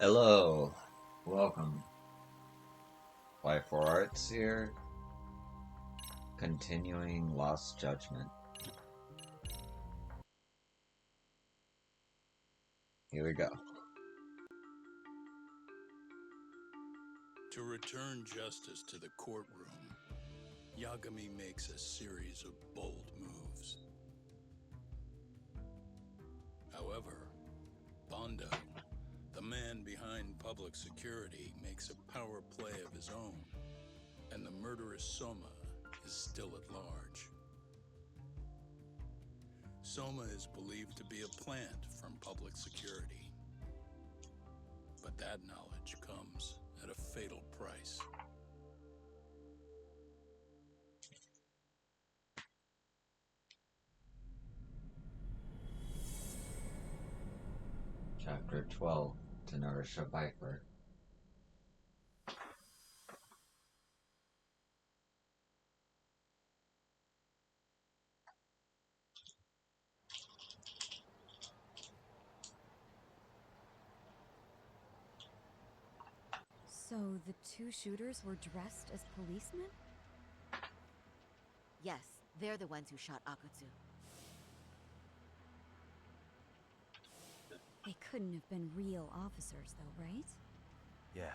Hello, welcome. Life Arts here, continuing Lost Judgment. Here we go. To return justice to the courtroom, Yagami makes a series of bold moves. However, Bondo, the man behind public security, makes a power play of his own, and the murderous Soma is still at large. Soma is believed to be a plant from public security, but that knowledge comes at a fatal price. Chapter 12, To Nourish a Viper. So the two shooters were dressed as policemen? Yes, they're the ones who shot Akutsu. They couldn't have been real officers, though, right? Yeah.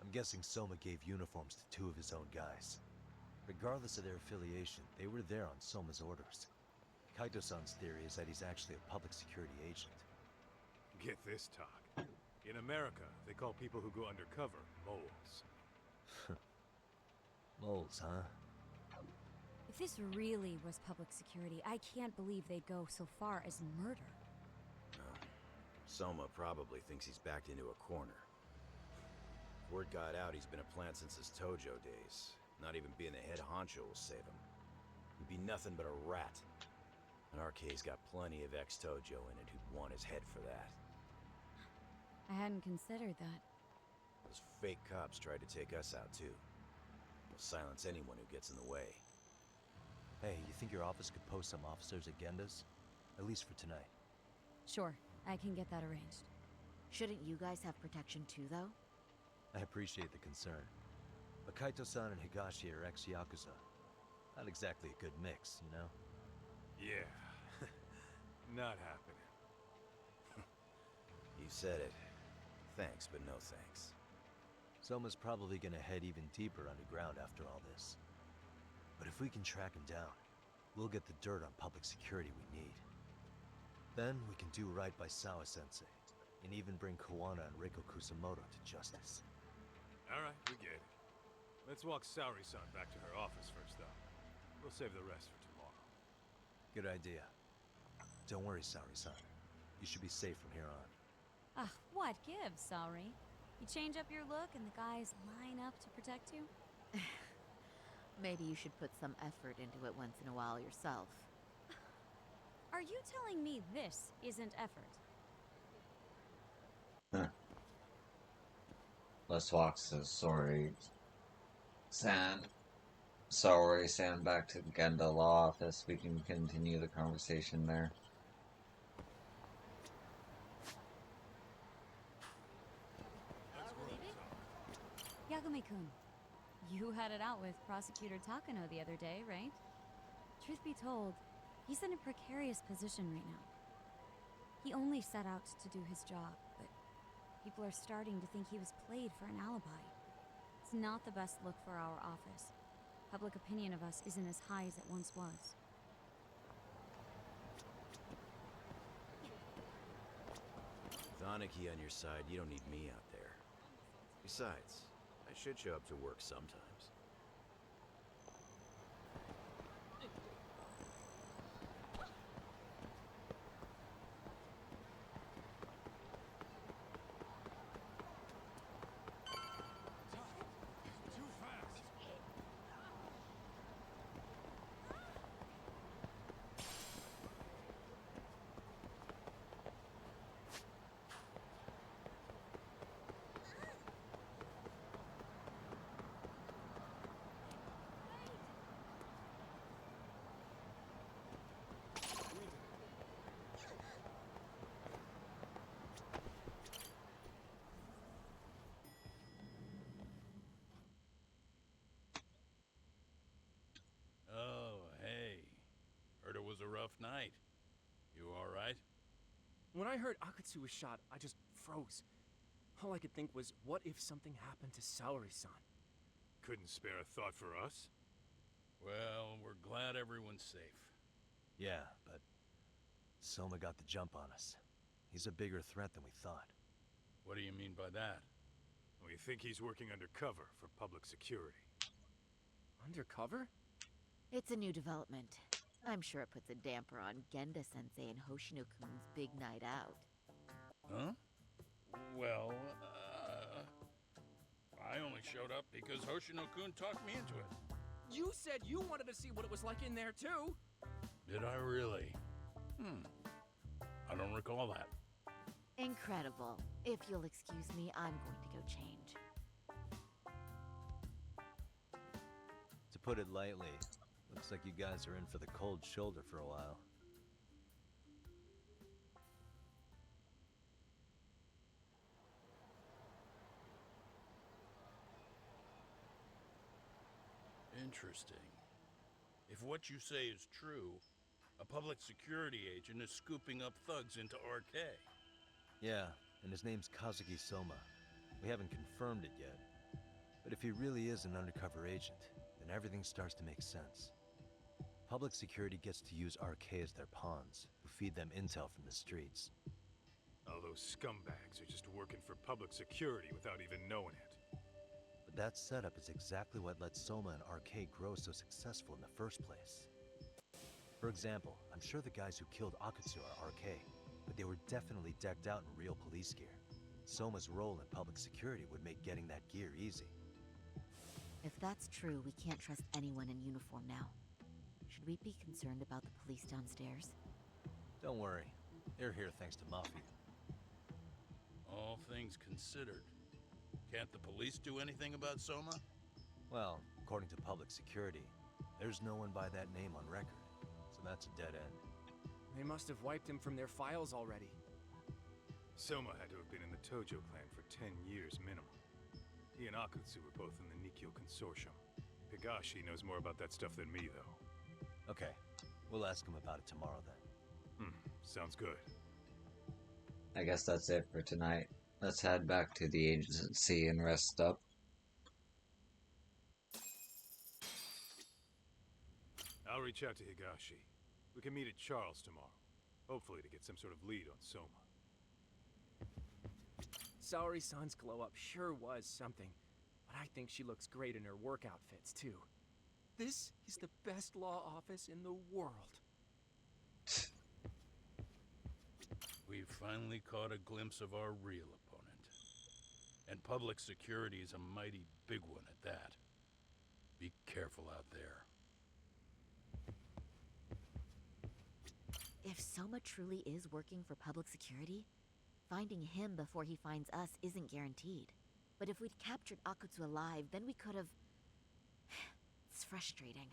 I'm guessing Soma gave uniforms to two of his own guys. Regardless of their affiliation, they were there on Soma's orders. Kaito-san's theory is that he's actually a public security agent. Get this talk. In America, they call people who go undercover moles. Moles, huh? If this really was public security, I can't believe they'd go so far as murder. Soma probably thinks he's backed into a corner. Word got out he's been a plant since his Tojo days. Not even being the head honcho will save him. He'd be nothing but a rat. And RK's got plenty of ex-Tojo in it who'd want his head for that. I hadn't considered that. Those fake cops tried to take us out too. They'll silence anyone who gets in the way. Hey, you think your office could post some officers at Genda's? At least for tonight. Sure, I can get that arranged. Shouldn't you guys have protection too, though? I appreciate the concern. But Kaito-san and Higashi are ex-Yakuza. Not exactly a good mix, you know? Yeah. Not happening. You said it. Thanks, but no thanks. Soma's probably gonna head even deeper underground after all this. But if we can track him down, we'll get the dirt on public security we need. Then we can do right by Sawa-sensei, and even bring Kawana and Reiko Kusamoto to justice. Alright, we get it. Let's walk Saori-san back to her office first, though. We'll save the rest for tomorrow. Good idea. Don't worry, Saori-san. You should be safe from here on. What gives, Saori? You change up your look and the guys line up to protect you? Maybe you should put some effort into it once in a while yourself. Are you telling me this isn't effort? Let's walk Saori-san back to the Genda Law Office. We can continue the conversation there. Yagami-kun, you had it out with Prosecutor Takano the other day, right? Truth be told, he's in a precarious position right now. He only set out to do his job, but people are starting to think he was played for an alibi. It's not the best look for our office. Public opinion of us isn't as high as it once was. With Aniki on your side, you don't need me out there. Besides, I should show up to work sometimes. When I heard Akatsu was shot, I just froze. All I could think was, what if something happened to Saori-san? Couldn't spare a thought for us? Well, we're glad everyone's safe. Yeah, but Soma got the jump on us. He's a bigger threat than we thought. What do you mean by that? We think he's working undercover for public security. Undercover? It's a new development. I'm sure it puts a damper on Genda-sensei and Hoshino-kun's big night out. Huh? Well, I only showed up because Hoshino-kun talked me into it. You said you wanted to see what it was like in there, too! Did I really? I don't recall that. Incredible. If you'll excuse me, I'm going to go change. To put it lightly, looks like you guys are in for the cold shoulder for a while. Interesting. If what you say is true, a public security agent is scooping up thugs into RK. Yeah, and his name's Kazuki Soma. We haven't confirmed it yet. But if he really is an undercover agent, then everything starts to make sense. Public security gets to use RK as their pawns, who feed them intel from the streets. All those scumbags are just working for public security without even knowing it. But that setup is exactly what let Soma and RK grow so successful in the first place. For example, I'm sure the guys who killed Akatsu are RK, but they were definitely decked out in real police gear. Soma's role in public security would make getting that gear easy. If that's true, we can't trust anyone in uniform now. Should we be concerned about the police downstairs? Don't worry, they're here thanks to Mafia. All things considered, can't the police do anything about Soma? Well, according to public security, there's no one by that name on record, so that's a dead end. They must have wiped him from their files already. Soma had to have been in the Tojo clan for 10 years minimum. He and Akutsu were both in the Nikyo Consortium. Higashi knows more about that stuff than me, though. Okay, we'll ask him about it tomorrow then. Sounds good. I guess that's it for tonight. Let's head back to the agency and rest up. I'll reach out to Higashi. We can meet at Charles tomorrow. Hopefully to get some sort of lead on Soma. Saori-san's glow-up sure was something, but I think she looks great in her work outfits, too. This is the best law office in the world. We've finally caught a glimpse of our real opponent. And public security is a mighty big one at that. Be careful out there. If Soma truly is working for public security, finding him before he finds us isn't guaranteed. But if we'd captured Akutsu alive, then we could have... It's frustrating.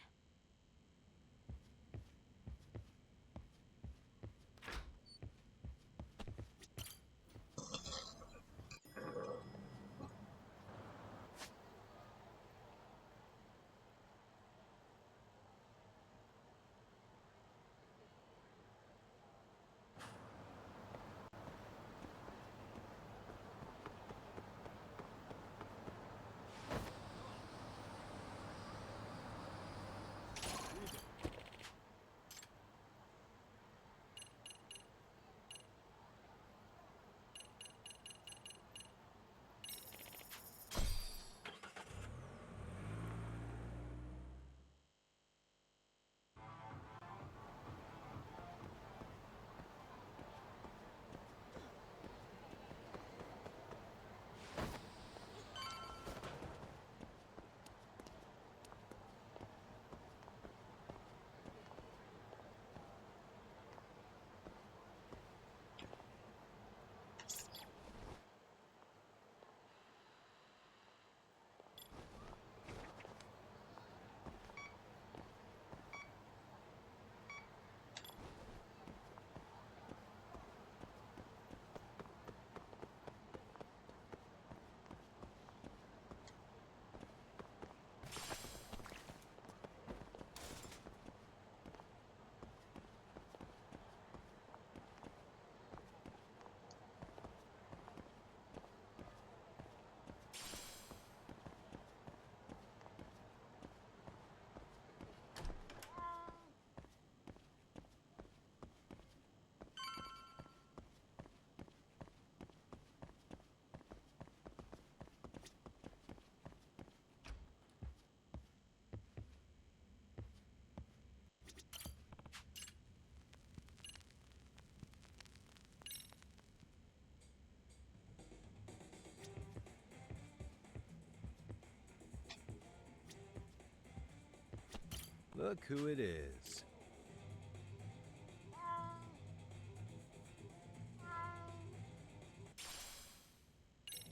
Look who it is.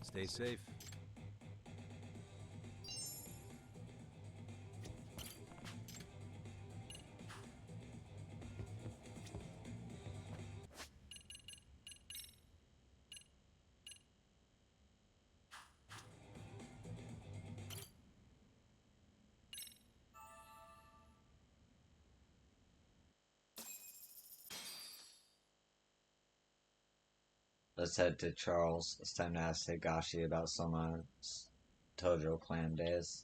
Stay safe. Let's head to Charles. It's time to ask Higashi about Soma's Tojo clan days.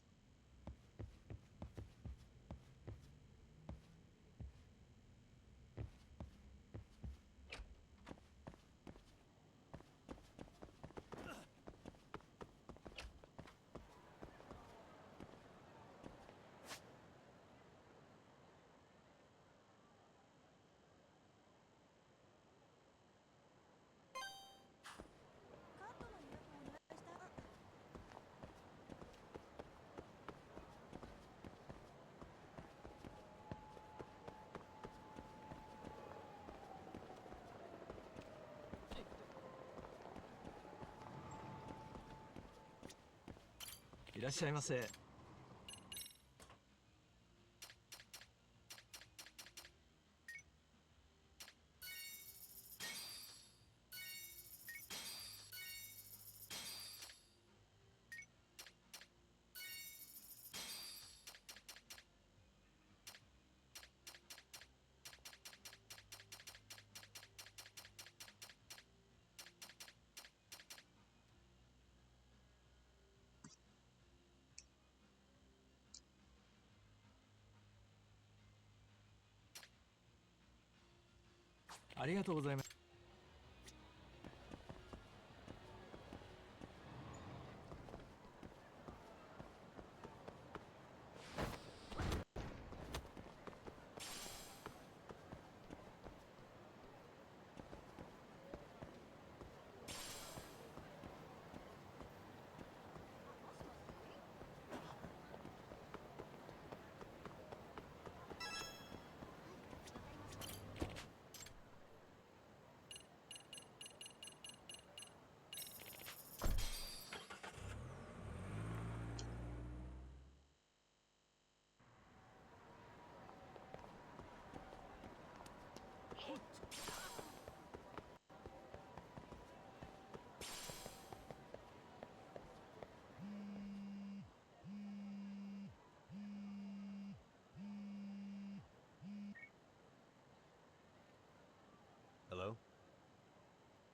Hello?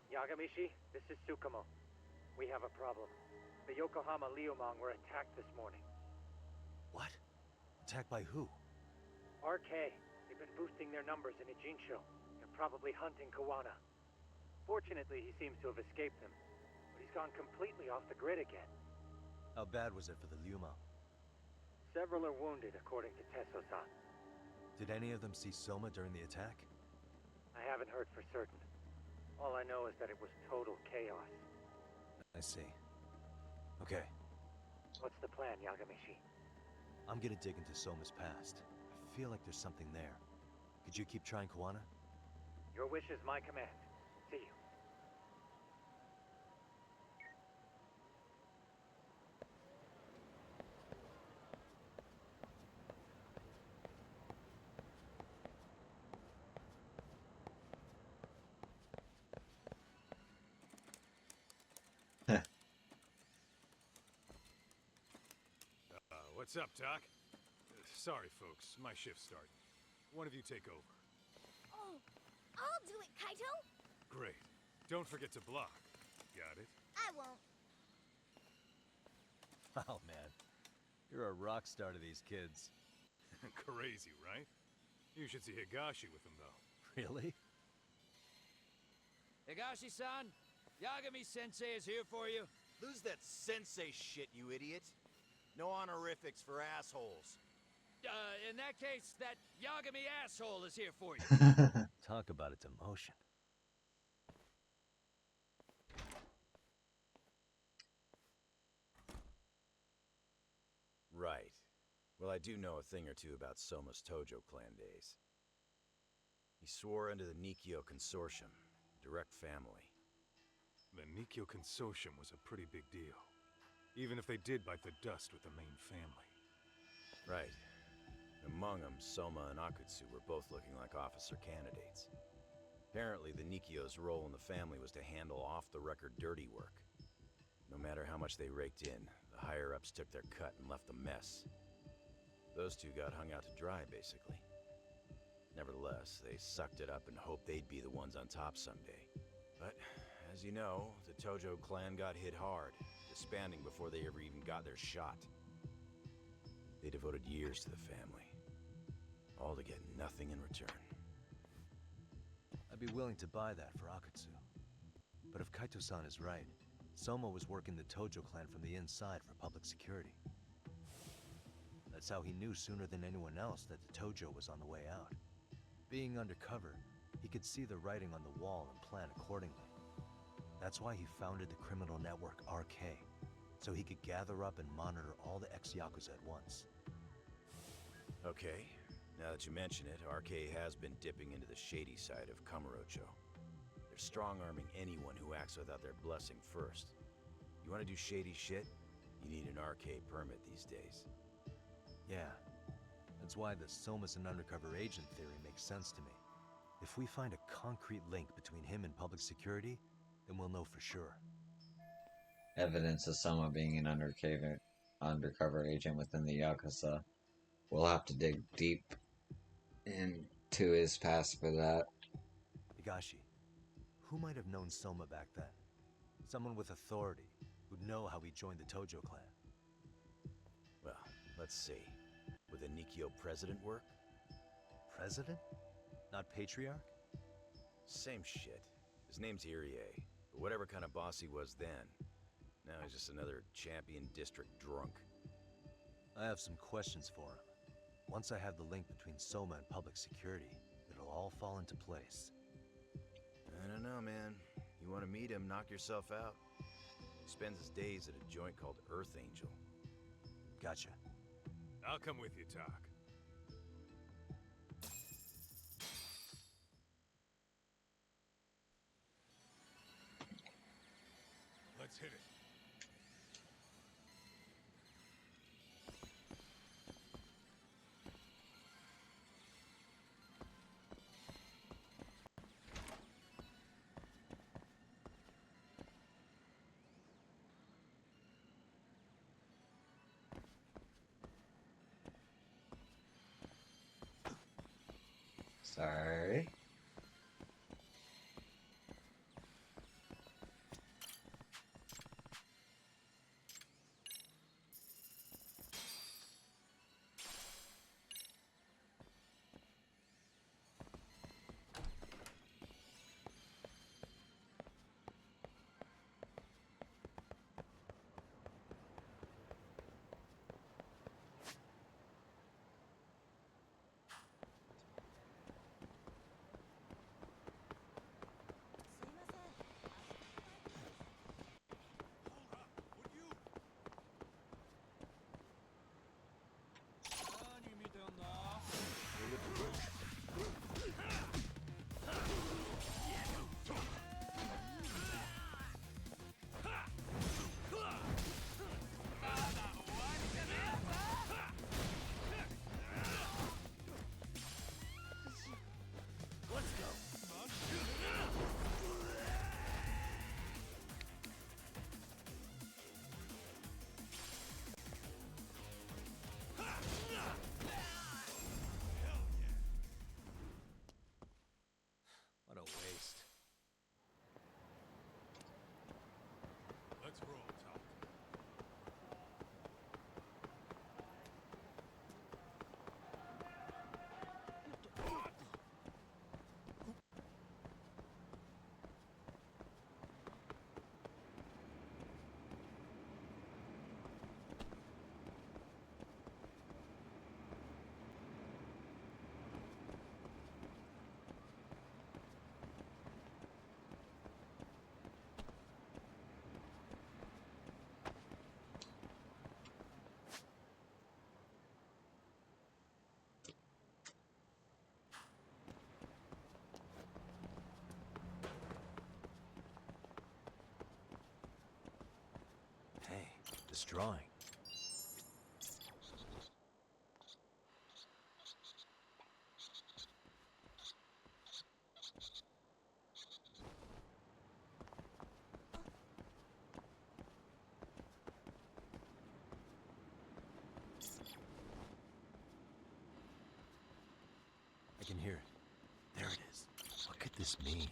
Yagamishi, this is Tsukumo. We have a problem. The Yokohama Liumang were attacked this morning. What? Attacked by who? RK. They've been boosting their numbers in Ijincho. They're probably hunting Kawana. Fortunately, he seems to have escaped them. But he's gone completely off the grid again. How bad was it for the Liuma? Several are wounded, according to Tesso-san. Did any of them see Soma during the attack? I haven't heard for certain. All I know is that it was total chaos. I see. Okay, What's the plan, Yagamishi? I'm gonna dig into Soma's past. I feel like there's something there. Could you keep trying Kawana? Your wish is my command. See you. What's up, Doc? Sorry, folks. My shift's starting. One of you take over. Oh, I'll do it, Kaito! Great. Don't forget to block. Got it? I won't. Oh man, you're a rock star to these kids. Crazy, right? You should see Higashi with him, though. Really? Higashi-san, Yagami-sensei is here for you. Lose that sensei shit, you idiot. No honorifics for assholes. In that case, that Yagami asshole is here for you. Talk about its emotion. Right. Well, I I do know a thing or two about Soma's Tojo clan days. He swore under the Nikyo Consortium, direct family. The Nikyo Consortium was a pretty big deal. Even if they did bite the dust with the main family. Right. Among them, Soma and Akutsu were both looking like officer candidates. Apparently, the Nikyo's role in the family was to handle off-the-record dirty work. No matter how much they raked in, the higher-ups took their cut and left a mess. Those two got hung out to dry, basically. Nevertheless, they sucked it up and hoped they'd be the ones on top someday. But, as you know, the Tojo clan got hit hard, disbanding before they ever even got their shot. They devoted years to the family, all to get nothing in return. I'd be willing to buy that for Akutsu. But if Kaito-san is right, Soma was working the Tojo clan from the inside for public security. That's how he knew sooner than anyone else that the Tojo was on the way out. Being undercover, he could see the writing on the wall and plan accordingly. That's why he founded the criminal network RK, so he could gather up and monitor all the ex-Yakuza at once. Okay, now that you mention it, RK has been dipping into the shady side of Kamurocho. They're strong-arming anyone who acts without their blessing first. You want to do shady shit? You need an RK permit these days. Yeah, that's why the Soma's an undercover agent theory makes sense to me. If we find a concrete link between him and public security, then we'll know for sure. Evidence of Soma being an undercover agent within the Yakuza. We'll have to dig deep into his past for that. Higashi, who might have known Soma back then? Someone with authority, who'd know how he joined the Tojo clan. Well, let's see. Would the Nikyo president work? President? Not patriarch? Same shit. His name's Irie, but whatever kind of boss he was then, now he's just another champion district drunk. I have some questions for him. Once I have the link between Soma and public security, it'll all fall into place. I don't know, man. You want to meet him, knock yourself out. He spends his days at a joint called Earth Angel. Gotcha. I'll come with you, Tak. Let's hit it. Sorry. This drawing. I can hear it. There it is. What could this mean?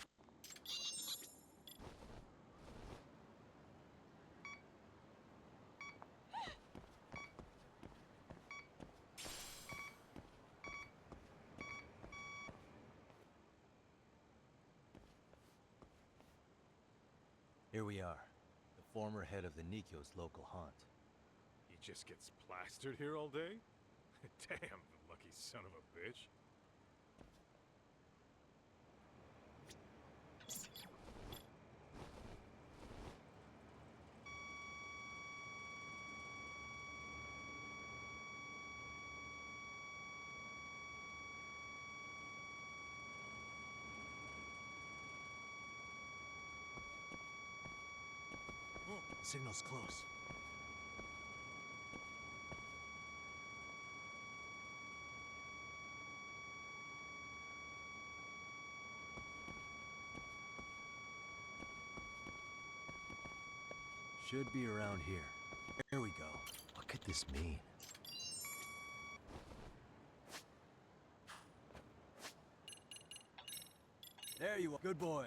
Here we are, the former head of the Nikyo's local haunt. He just gets plastered here all day? Damn, the lucky son of a bitch. Signal's close. Should be around here. There we go. What could this mean? There you are. Good boy.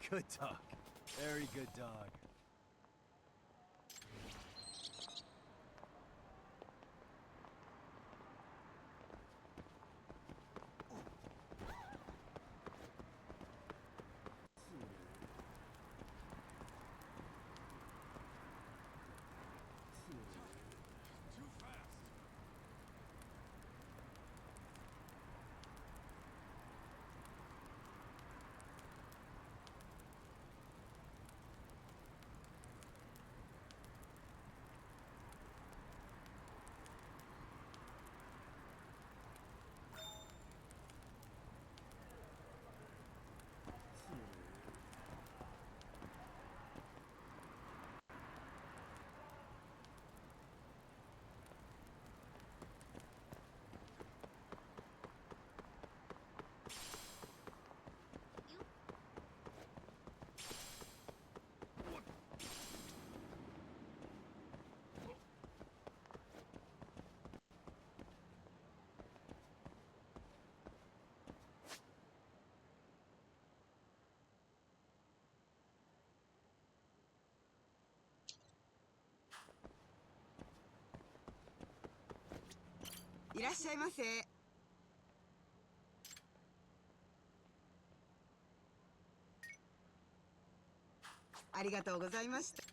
Good dog. Very good dog.いらっしゃいませ。ありがとうございました。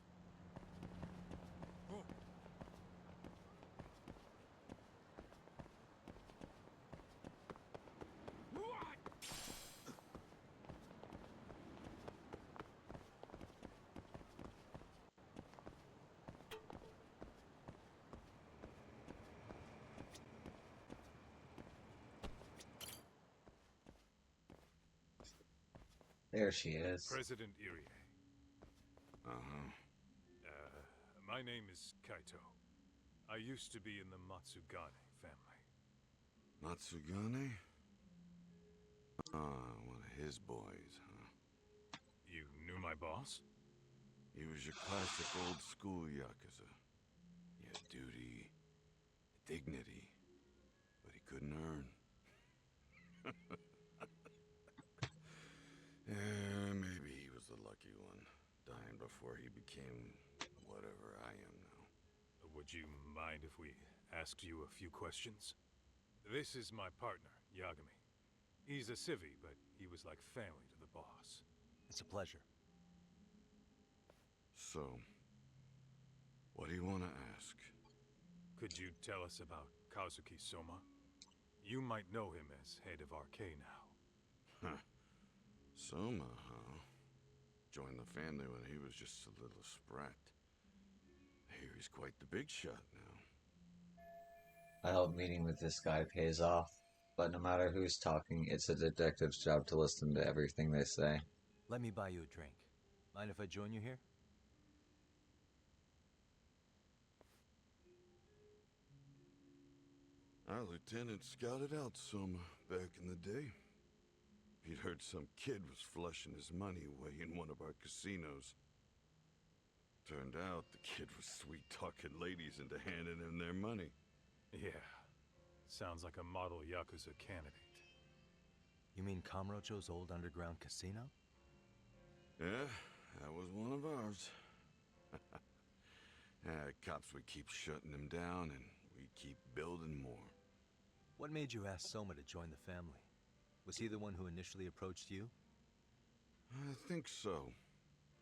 There she is. President Irie. My name is Kaito. I used to be in the Matsugane family. Matsugane? Ah, one of his boys, huh? You knew my boss? He was your classic old school Yakuza. He had duty, dignity, but he couldn't earn. Yeah, maybe he was the lucky one, dying before he became whatever I am now. Would you mind if we asked you a few questions? This is my partner, Yagami. He's a civvy, but he was like family to the boss. It's a pleasure. So, what do you want to ask? Could you tell us about Kazuki Soma? You might know him as head of RK now. Huh. Soma, huh? Joined the family when he was just a little sprat. I hear he's quite the big shot now. I hope meeting with this guy pays off, but no matter who's talking, it's a detective's job to listen to everything they say. Let me buy you a drink. Mind if I join you here? Our lieutenant scouted out Soma back in the day. He'd heard some kid was flushing his money away in one of our casinos. Turned out the kid was sweet-talking ladies into handing him their money. Yeah. Sounds like a model Yakuza candidate. You mean Kamurocho's old underground casino? Yeah, that was one of ours. Cops would keep shutting him down, and we'd keep building more. What made you ask Soma to join the family? Was he the one who initially approached you? I think so.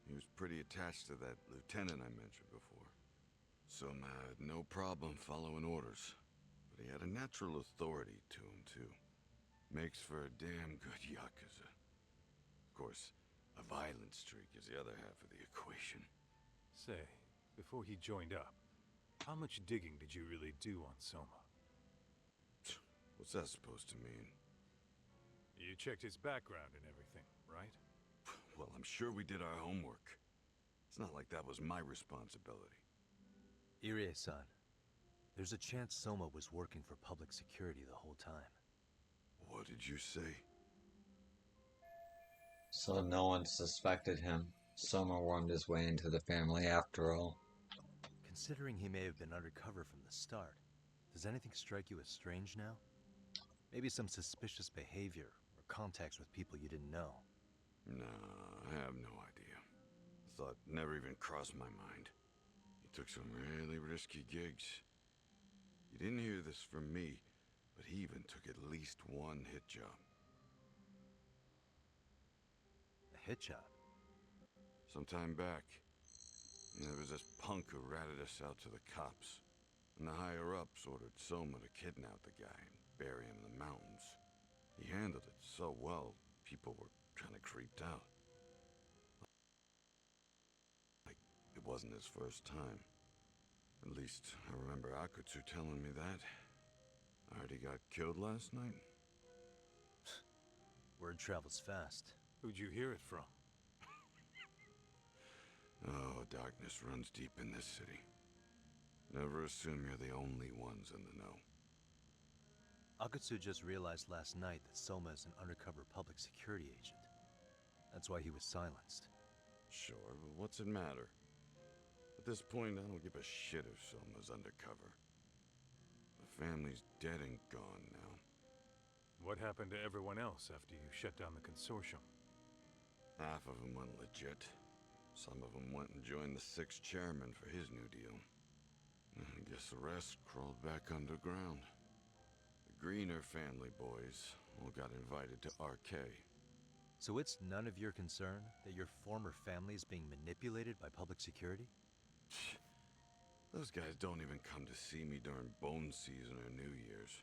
He was pretty attached to that lieutenant I mentioned before. Soma had no problem following orders, but he had a natural authority to him, too. Makes for a damn good Yakuza. Of course, a violent streak is the other half of the equation. Say, before he joined up, how much digging did you really do on Soma? What's that supposed to mean? You checked his background and everything, right? Well, I'm sure we did our homework. It's not like that was my responsibility. Irie-san, there's a chance Soma was working for public security the whole time. What did you say? So no one suspected him. Soma wormed his way into the family after all. Considering he may have been undercover from the start, does anything strike you as strange now? Maybe some suspicious behavior or contacts with people you didn't know. Nah, I have no idea. Thought never even crossed my mind. He took some really risky gigs. You didn't hear this from me, but he even took at least one hit job. A hit job? Sometime back, there was this punk who ratted us out to the cops. And the higher-ups ordered Soma to kidnap the guy and bury him in the mountains. He handled it so well, people were kind of creeped out. Like, it wasn't his first time. At least, I remember Akutsu telling me that. I heard he got killed last night. Word travels fast. Who'd you hear it from? Oh, darkness runs deep in this city. Never assume you're the only ones in the know. Akutsu just realized last night that Soma is an undercover public security agent. That's why he was silenced. Sure, but what's it matter? At this point, I don't give a shit if Soma's undercover. The family's dead and gone now. What happened to everyone else after you shut down the consortium? Half of them went legit. Some of them went and joined the 6th chairman for his new deal. I guess the rest crawled back underground. The Greener family boys all got invited to RK. So it's none of your concern that your former family is being manipulated by public security? Those guys don't even come to see me during bone season or New Year's.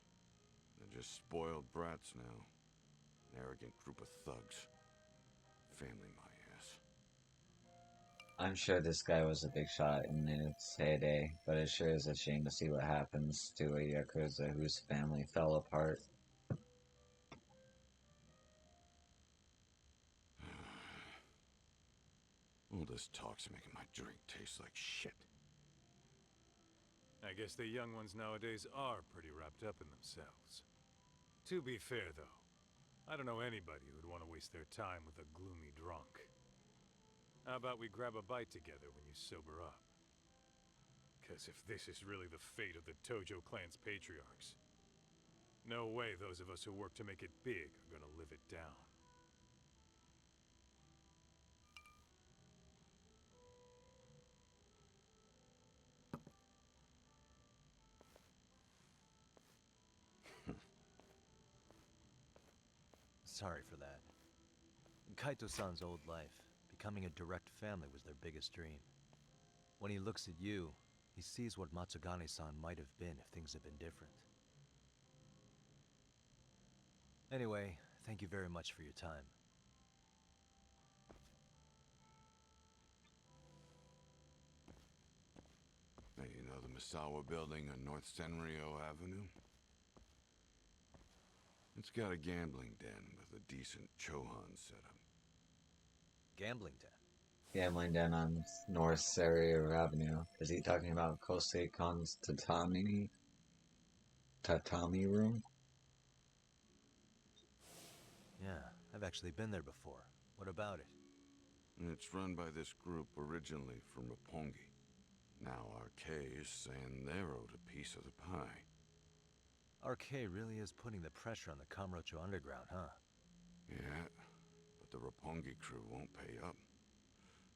They're just spoiled brats now. An arrogant group of thugs. Family my ass. I'm sure this guy was a big shot in its heyday, but it sure is a shame to see what happens to a Yakuza whose family fell apart. All this talk's making my drink taste like shit. I guess the young ones nowadays are pretty wrapped up in themselves. To be fair, though, I don't know anybody who'd want to waste their time with a gloomy drunk. How about we grab a bite together when you sober up? Because if this is really the fate of the Tojo clan's patriarchs, no way those of us who work to make it big are gonna live it down. Sorry for that. In Kaito-san's old life, becoming a direct family was their biggest dream. When he looks at you, he sees what Matsugane-san might have been if things had been different. Anyway, thank you very much for your time. Hey, you know the Misawa building on North Senryo Avenue? It's got a gambling den with a decent Chohan setup. Gambling den? Gambling den on North Serio Avenue. Is he talking about Kosei Kan's tatami room? Yeah, I've actually been there before. What about it? It's run by this group originally from Roppongi. Now RK is saying they're owed a piece of the pie. RK really is putting the pressure on the Kamurocho Underground, huh? Yeah, but the Roppongi crew won't pay up.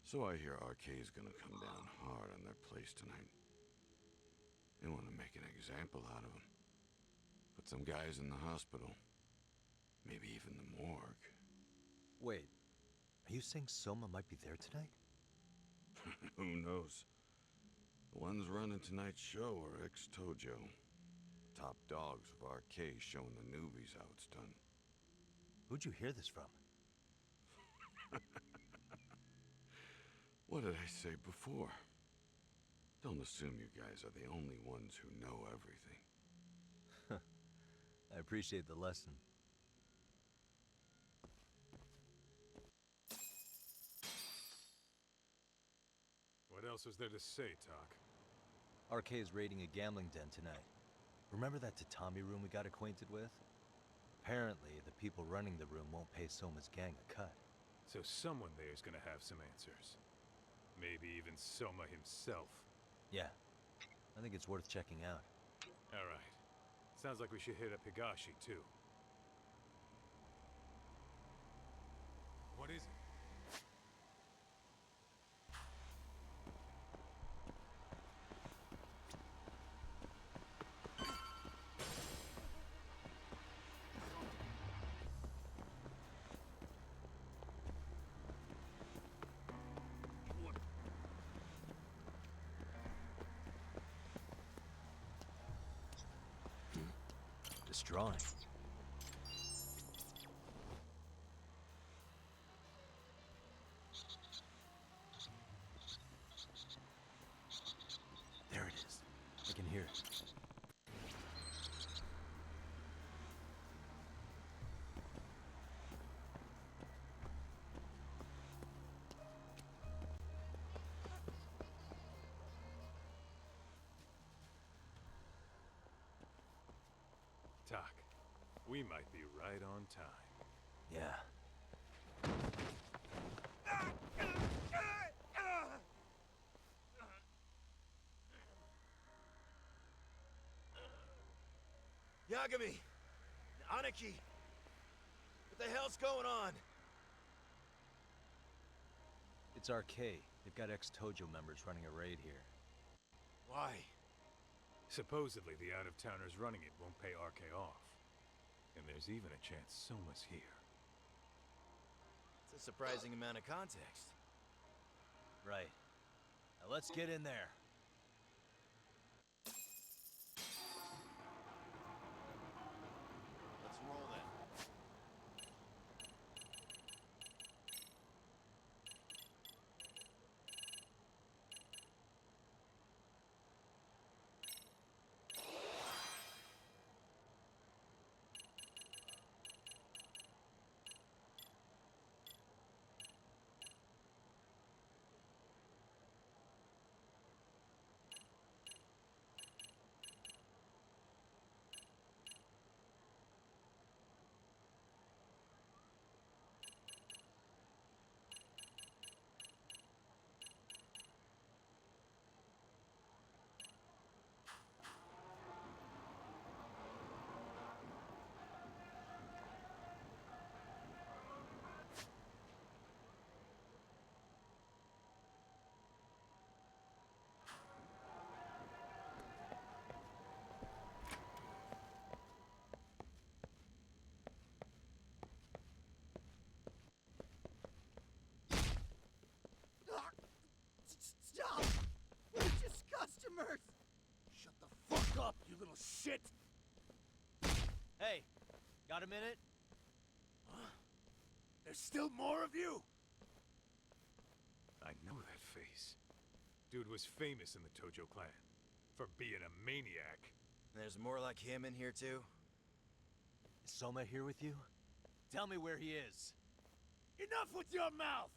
So I hear RK is gonna come down hard on their place tonight. They want to make an example out of them. Put some guys in the hospital. Maybe even the morgue. Wait, are you saying Soma might be there tonight? Who knows? The ones running tonight's show are ex-Tojo. Top dogs of RK showing the newbies how it's done. Who'd you hear this from? What did I say before? Don't assume you guys are the only ones who know everything. I appreciate the lesson. What else is there to say, Talk? RK is raiding a gambling den tonight. Remember that tatami room we got acquainted with? Apparently, the people running the room won't pay Soma's gang a cut. So someone there is gonna have some answers. Maybe even Soma himself. Yeah, I think it's worth checking out. Alright. Sounds like we should hit up Higashi, too. What is it? This drawing. There it is. I can hear it. Talk. We might be right on time. Yeah. Yagami! Aniki! What the hell's going on? It's RK. They've got ex-Tojo members running a raid here. Why? Supposedly, the out-of-towners running it won't pay RK off. And there's even a chance Soma's here. It's a surprising amount of context. Right. Now let's get in there. Let's roll then. you little shit! Hey, got a minute? Huh? There's still more of you? I know that face. Dude was famous in the Tojo clan for being a maniac. There's more like him in here too? Is Soma here with you? Tell me where he is. Enough with your mouth!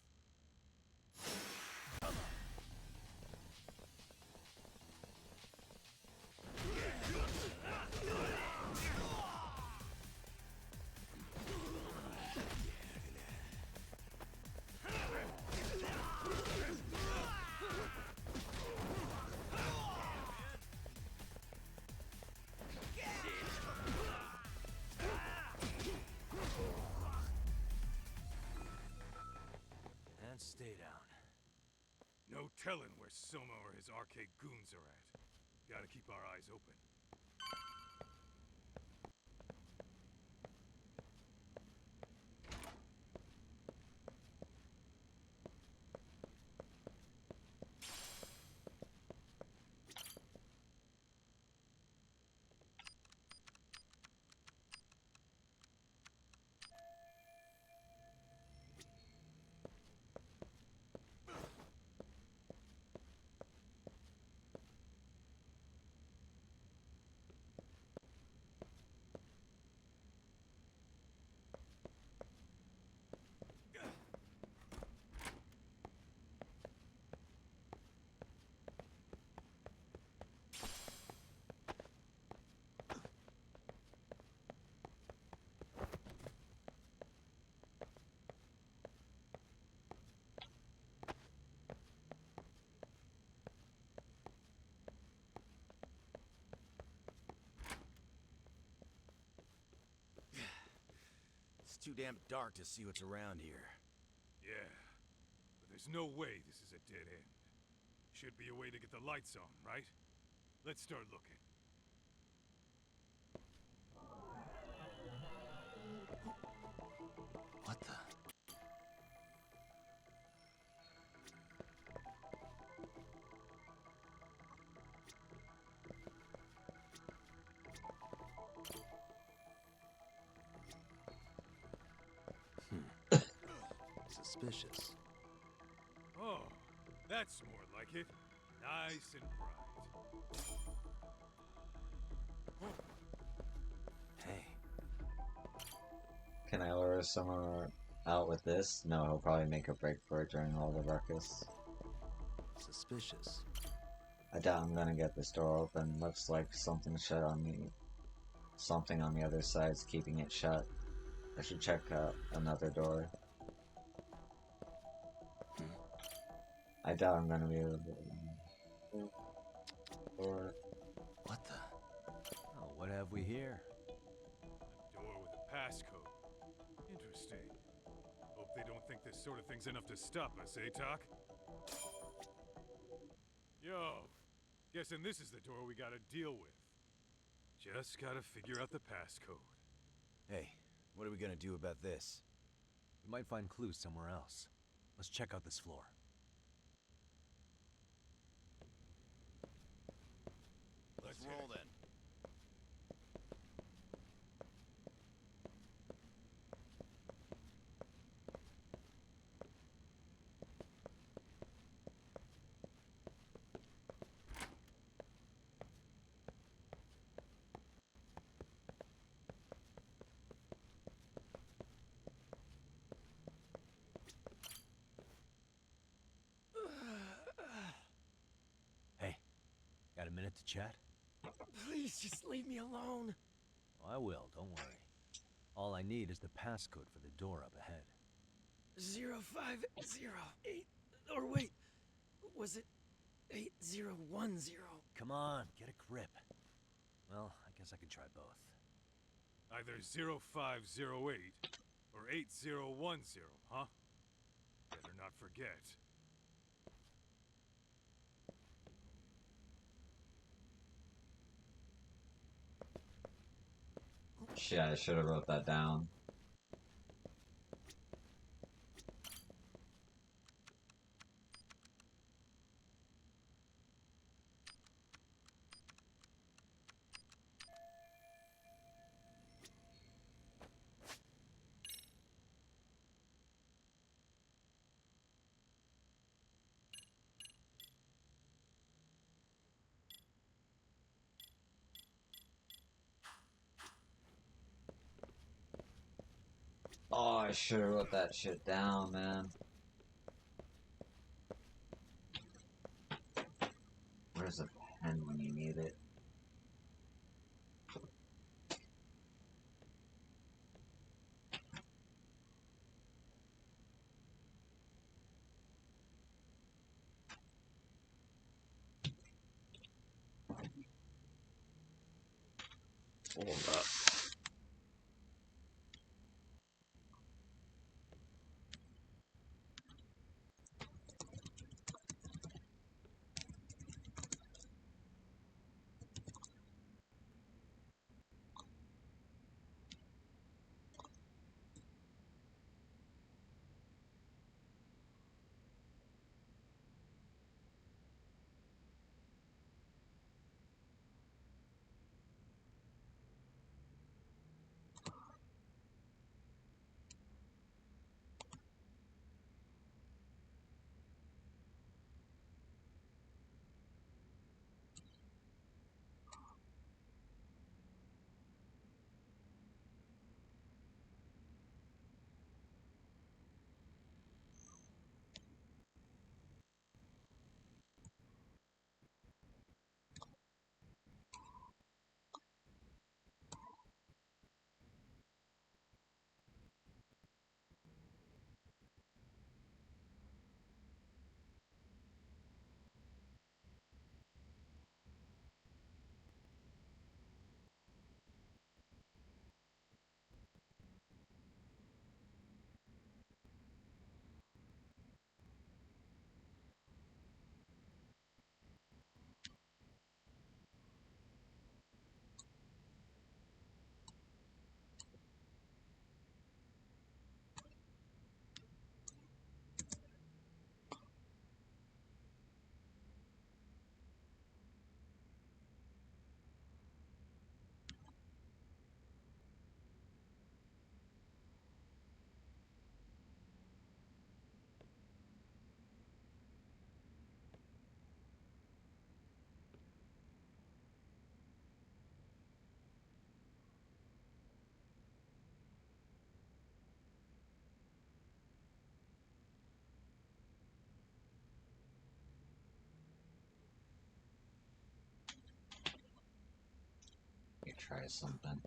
And stay down. No telling where Soma or his arcade goons are at. Gotta keep our eyes open. It's too damn dark to see what's around here. Yeah, but there's no way this is a dead end. Should be a way to get the lights on, right? Let's start looking. What the? Suspicious. Oh, that's more like it. Nice and bright. Hey. Can I lure someone out with this? No, he'll probably make a break for it during all the ruckus. Suspicious. I doubt I'm gonna get this door open. Looks like something's shut on me. Something on the other side's keeping it shut. I should check out another door. I doubt I'm gonna be able to. Or What the? Oh, what have we here? A door with a passcode. Interesting. Hope they don't think this sort of thing's enough to stop us, eh, Talk? Yo, guessing this is the door we gotta deal with. Just gotta figure out the passcode. Hey, what are we gonna do about this? We might find clues somewhere else. Let's check out this floor. Let's roll then. Hey, got a minute to chat? Please just leave me alone. Oh, I will, don't worry. All I need is the passcode for the door up ahead. 0508. Or wait, was it 8010? Come on, get a grip. Well, I guess I can try both. Either 0508 or 8010, huh? Better not forget. shit, I should have wrote that down. Oh, I should have wrote that shit down, man. Where's a pen when you need it? Hold up. Let me try something.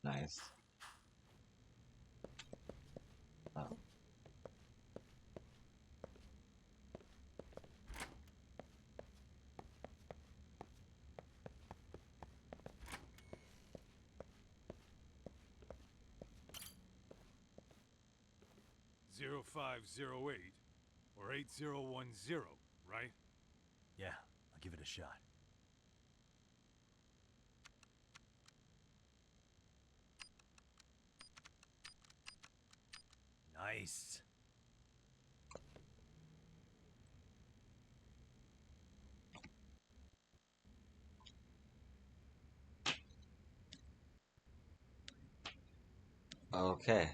Nice. Oh. 0508 or 8010, right? Yeah, I'll give it a shot. Nice. Okay.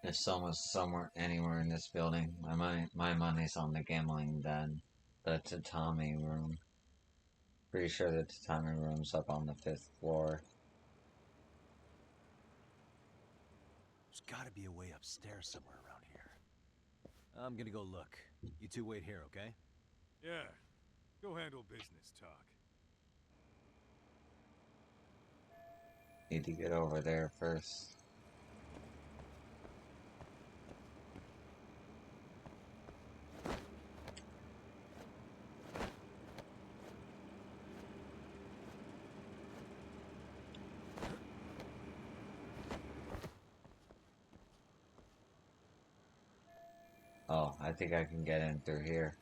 If someone's somewhere, anywhere in this building, my money's on the gambling den, the tatami room. Pretty sure the tatami room's up on the 5th floor. There's gotta be a way upstairs somewhere around here. I'm gonna go look. You two wait here, okay? Yeah. Go handle business talk. Need to get over there first. Oh, I think I can get in through here.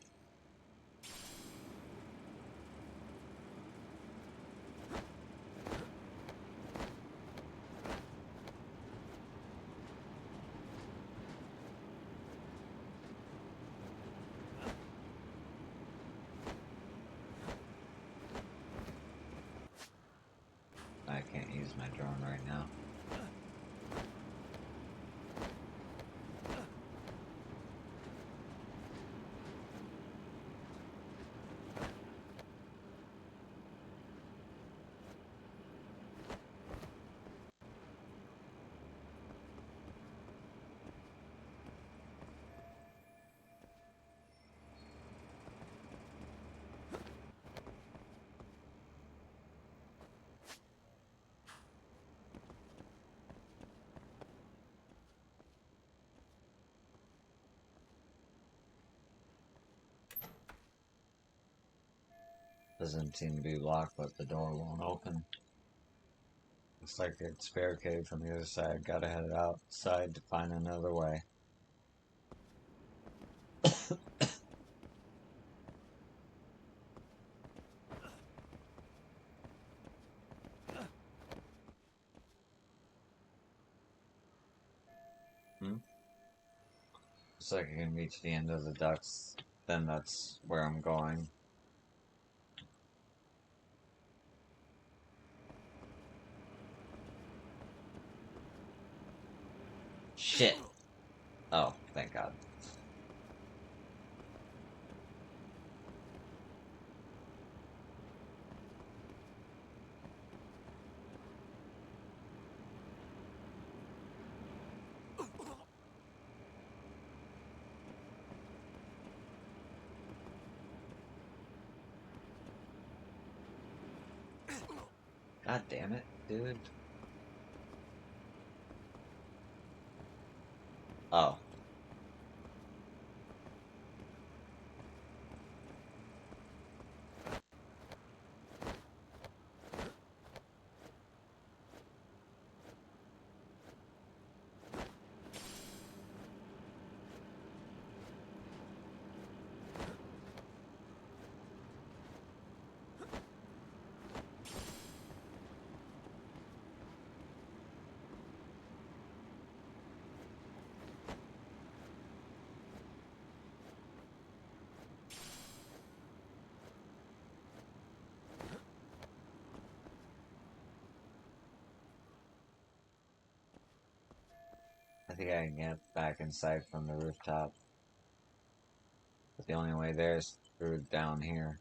I can't use my drone right now. Doesn't seem to be locked, but the door won't open. Looks like it's barricaded from the other side. Gotta head outside to find another way. Looks like I can reach the end of the ducts. Then that's where I'm going. Shit. Oh, thank God. God damn it, dude. Oh. I think I can get back inside from the rooftop. But the only way there is through down here.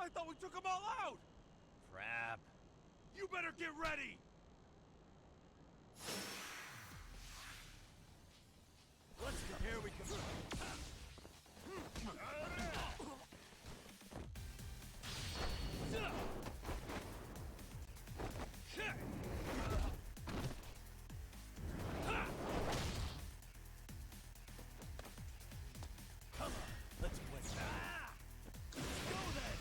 I thought we took them all out! Crap. You better get ready! Let's go. Here we come. Come on, let's win. Go then.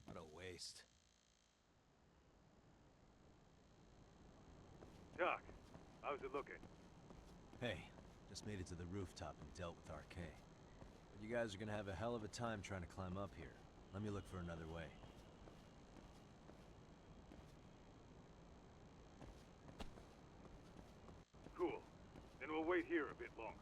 What a waste. Doc, how's it looking? Hey, just made it to the rooftop and dealt with RK. But you guys are gonna have a hell of a time trying to climb up here. Let me look for another way. Cool. Then we'll wait here a bit longer.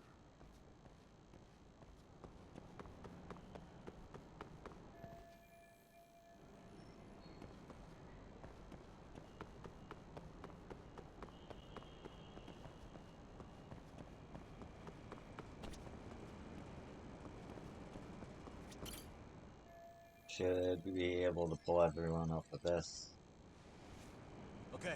Should be able to pull everyone up with this. Okay.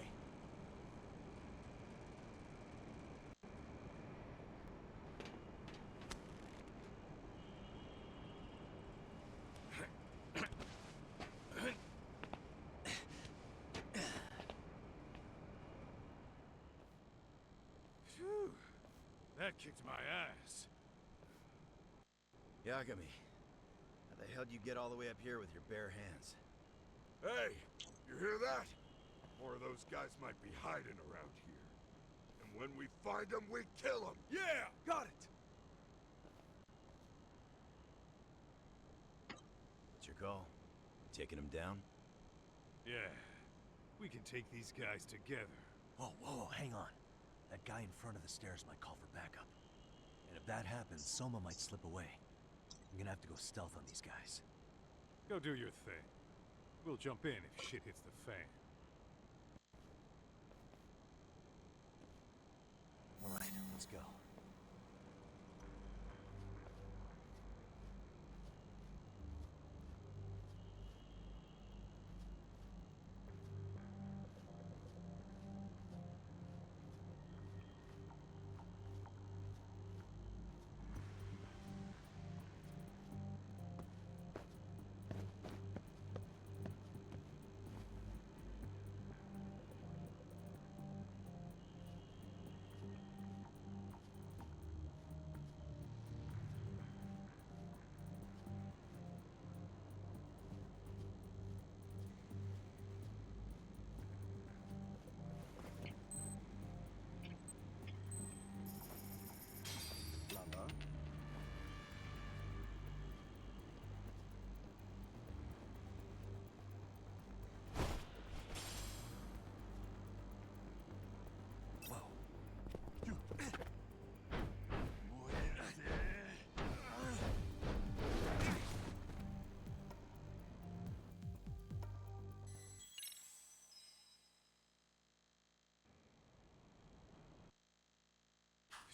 Phew. That kicked my ass. Yagami, how the hell do you get all the way up here with your bare hands? Hey, you hear that? More of those guys might be hiding around here. And when we find them, we kill them. Yeah, got it. What's your call? Taking them down? Yeah. We can take these guys together. Whoa, whoa, hang on. That guy in front of the stairs might call for backup. And if that happens, Soma might slip away. I'm gonna have to go stealth on these guys. Go do your thing. We'll jump in if shit hits the fan. All right, let's go.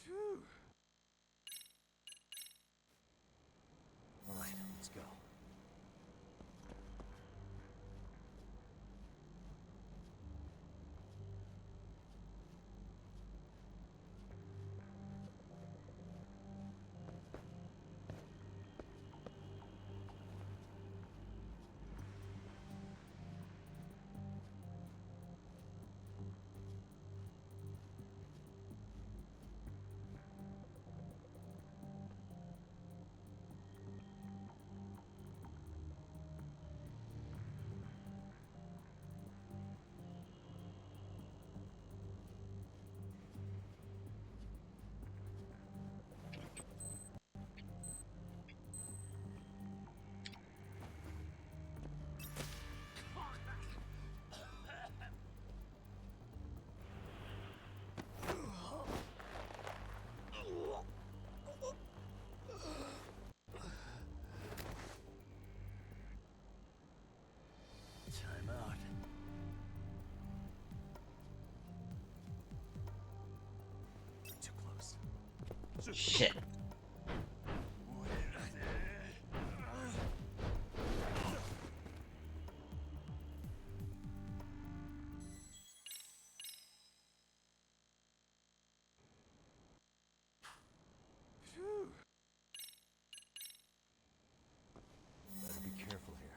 Phew. All right, let's go. Shit. Better be careful here.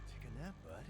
Take a nap, bud.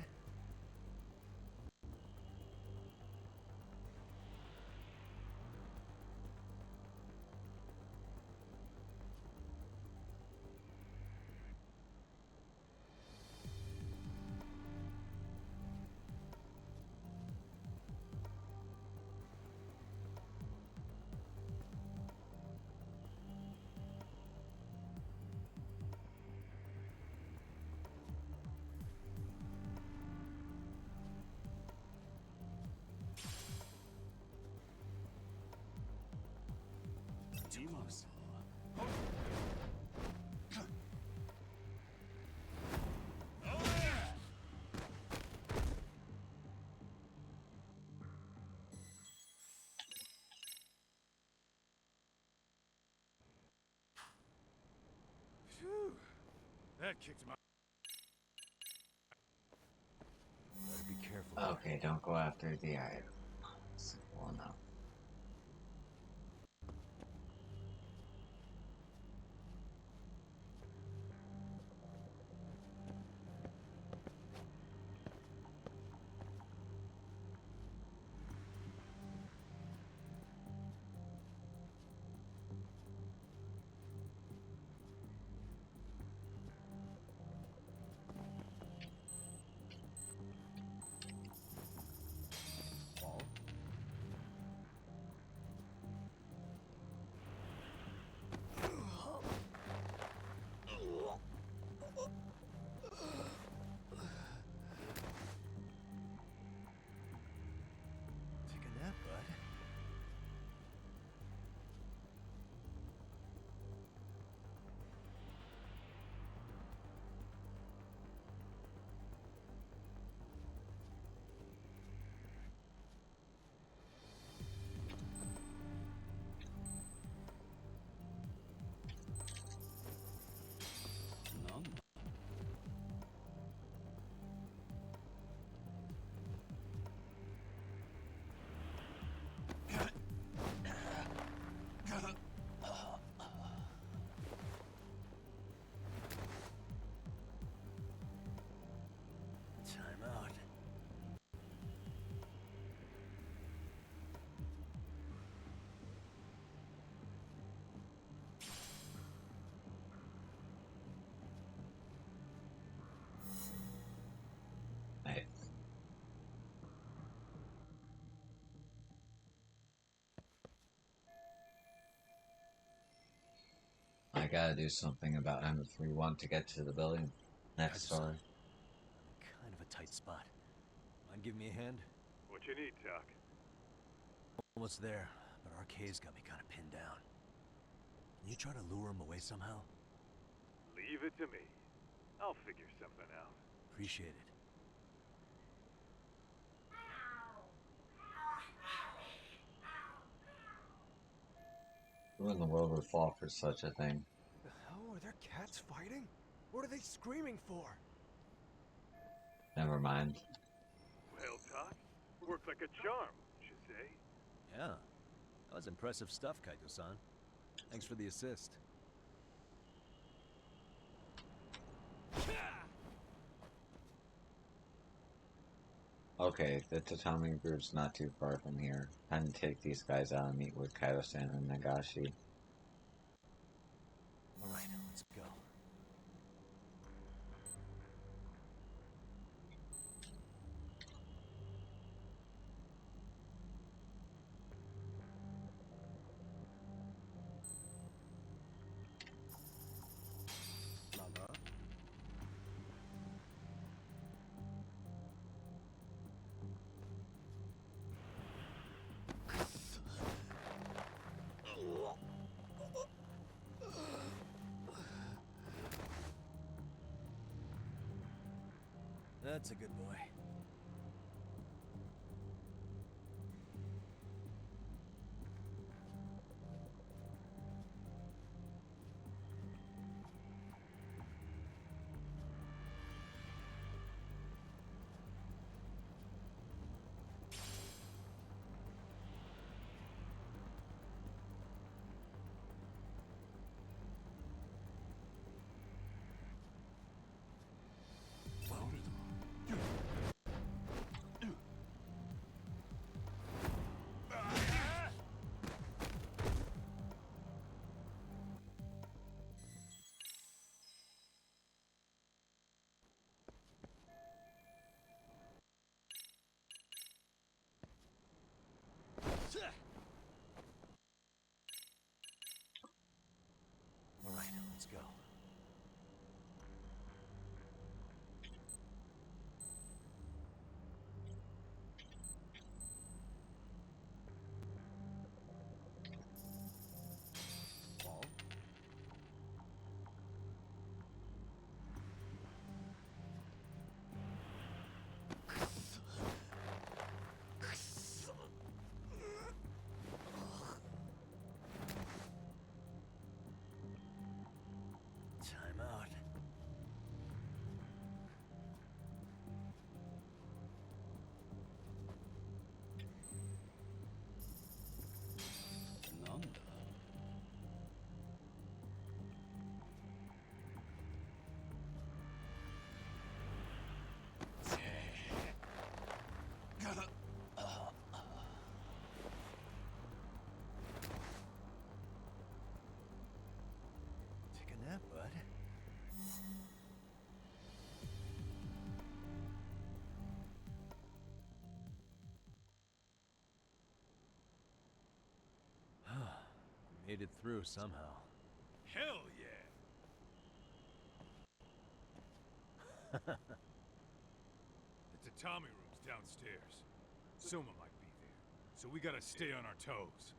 Too close. Phew. That kicked my... Better be careful. Okay, don't go after the item. Well, no. Take a nap, bud. Time out. Nice. I gotta do something about him if we want to get to the building next Kaito-san, door. I'm in kind of a tight spot. Mind give me a hand? What you need, Doc? Almost there, but RK's got me kind of pinned down. Can you try to lure him away somehow? Leave it to me. I'll figure something out. Appreciate it. Who in the world would fall for such a thing? The hell are there cats fighting? What are they screaming for? Never mind. Well, Doc, worked like a charm, would you say? Yeah, that was impressive stuff, Kaito-san. Thanks for the assist. Okay, the Tatami group's not too far from here. Time to take these guys out and meet with Kaido-san and Nagashi. Alright, let's go. Lala? That's a good boy. Alright, let's go. Ball? Time out. Take a nap, bud. Made it through somehow. Hell yeah! The tatami room's downstairs. Soma might be there, so we gotta stay on our toes.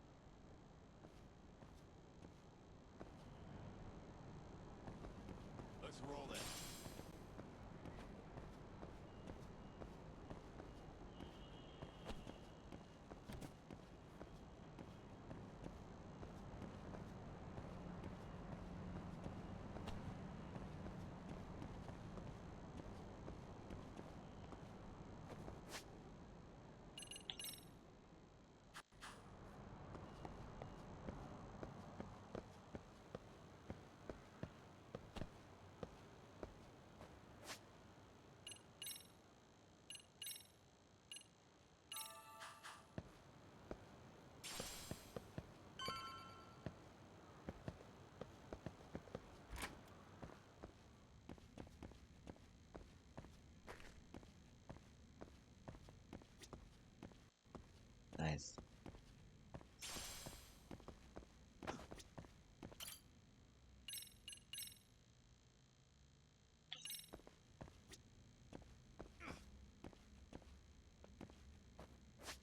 Let's roll it. Nice.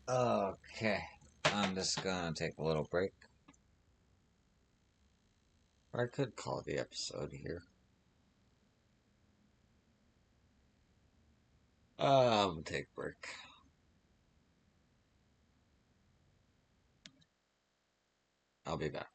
Okay, I'm just gonna take a little break. Or I could call the episode here. I'm gonna take a break. I'll be back.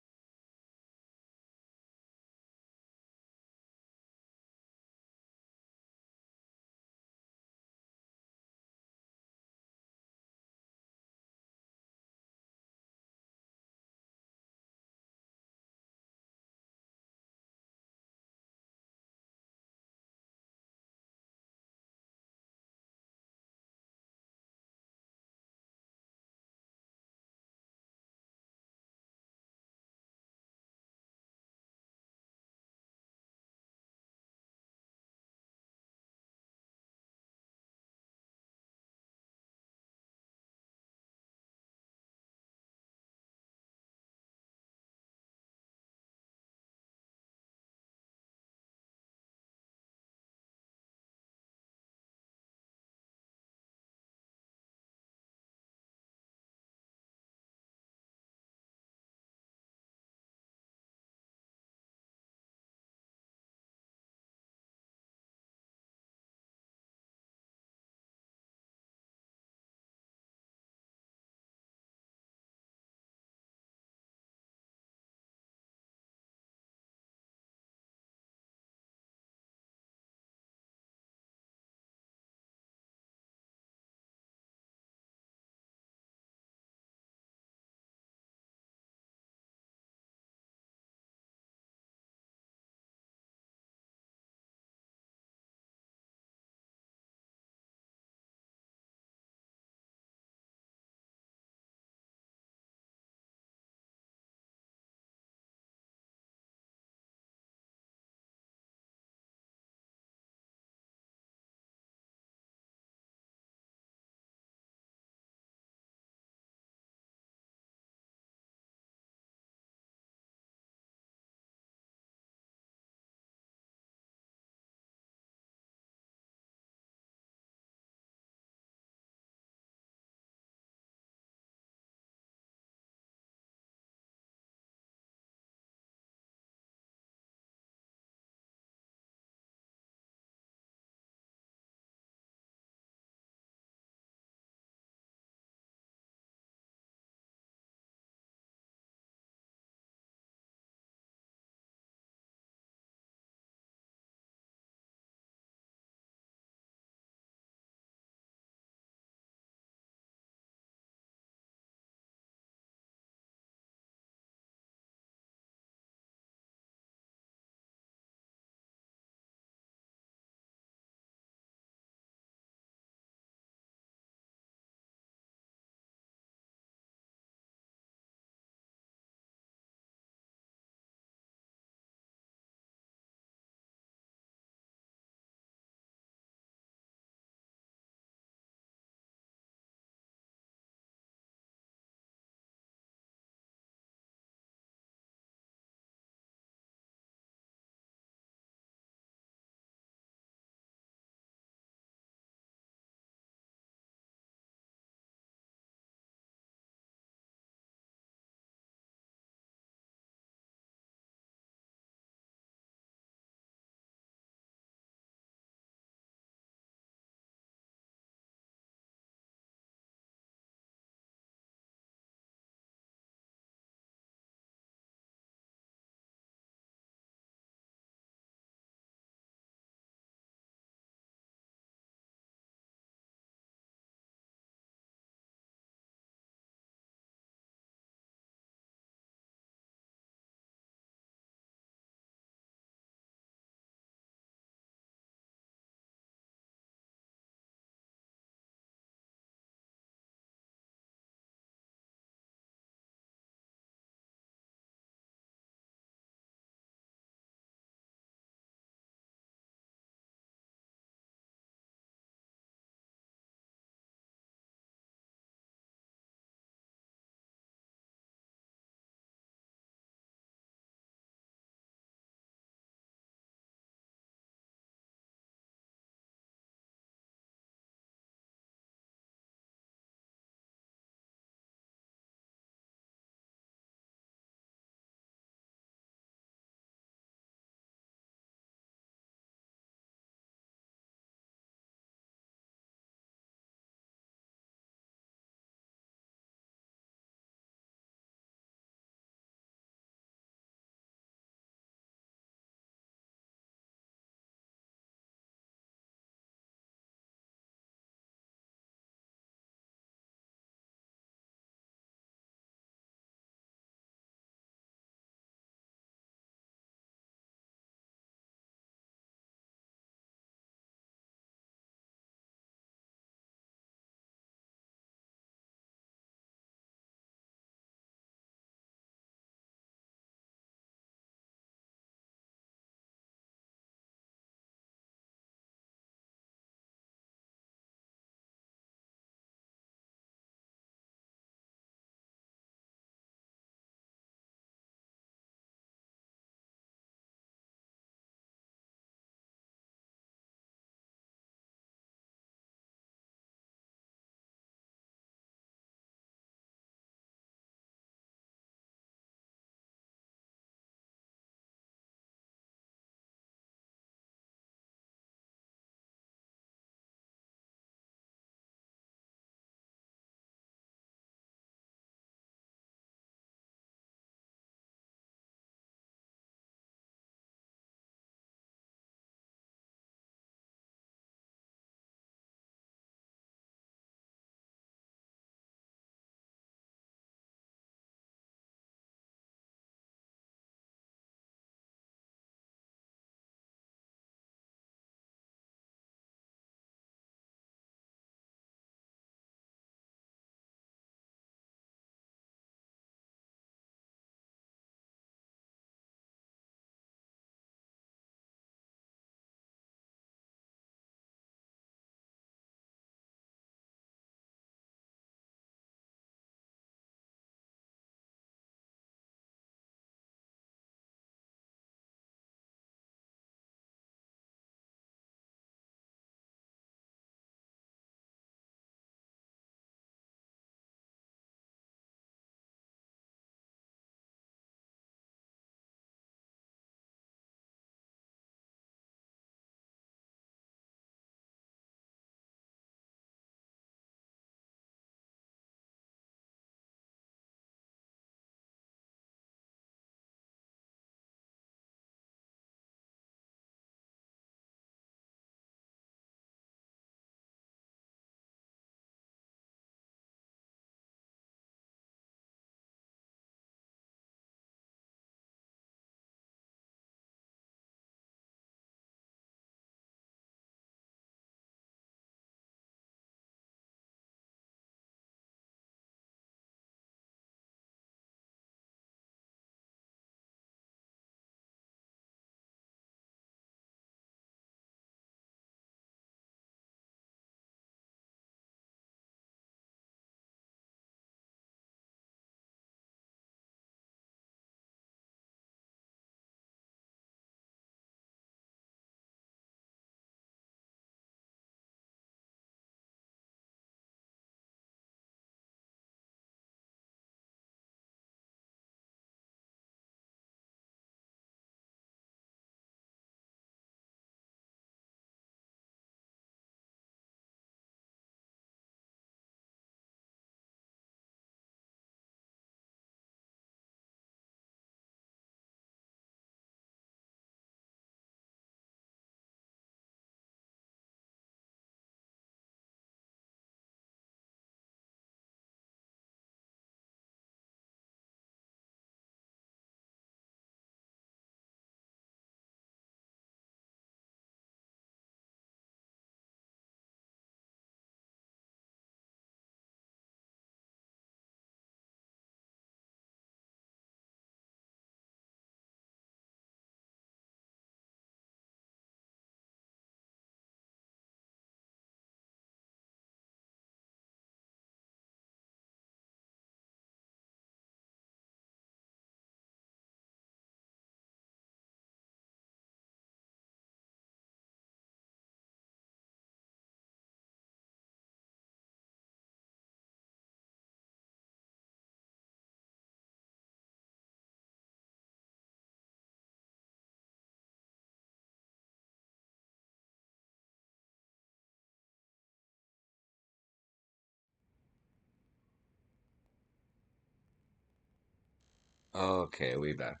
Okay, we back.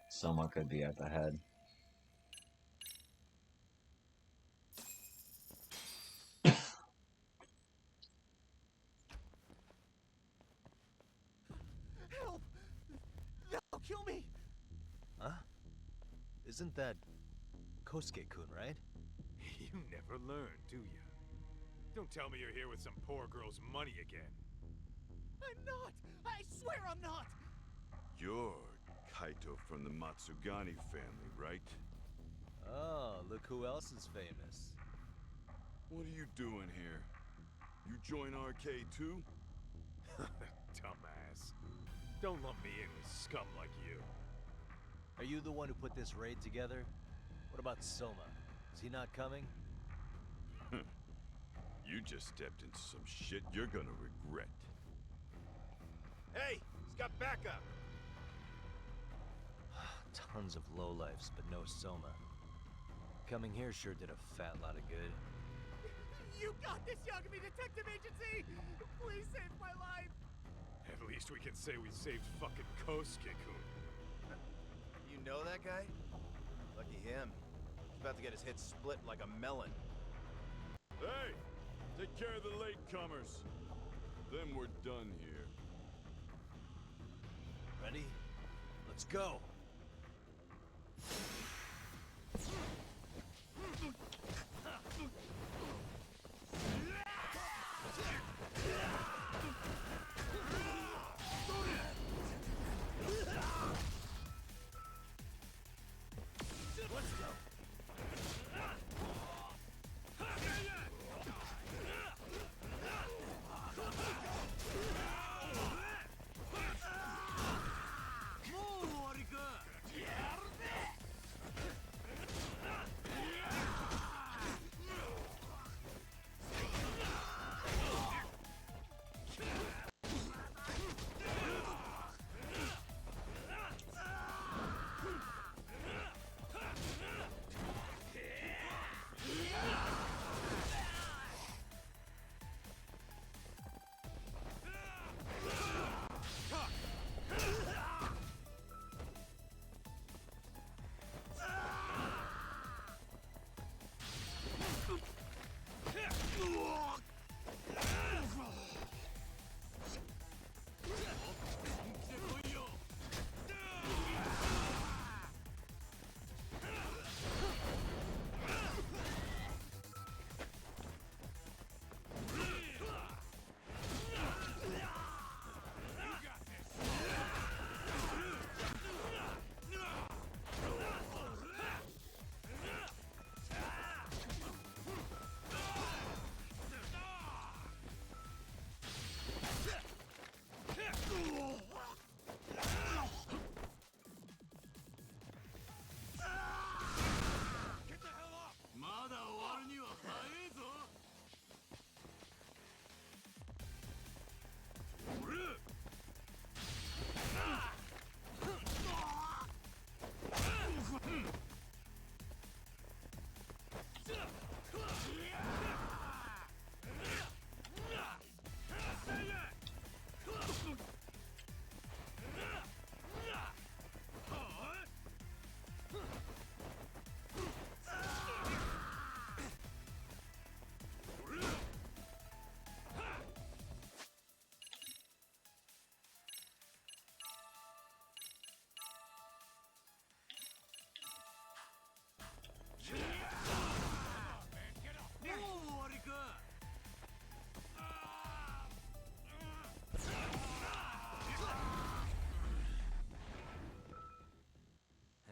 Someone could be at the head. Help! They'll kill me! Huh? Isn't that Kosuke-kun, right? You never learn, do you? Don't tell me you're here with some poor girl's money again. I'm not! I swear I'm not! You're Kaito from the Matsugani family, right? Oh, look who else is famous. What are you doing here? You join RK too? Dumbass. Don't lump me in with scum like you. Are you the one who put this raid together? What about Soma? Is he not coming? You just stepped into some shit you're gonna regret. Hey, he's got backup. Tons of lowlifes, but no Soma. Coming here sure did a fat lot of good. You got this, Yagami Detective Agency! Please save my life! At least we can say we saved fucking Kosuke-kun. You know that guy? Lucky him. He's about to get his head split like a melon. Hey! Take care of the latecomers. Then we're done here. Ready? Let's go!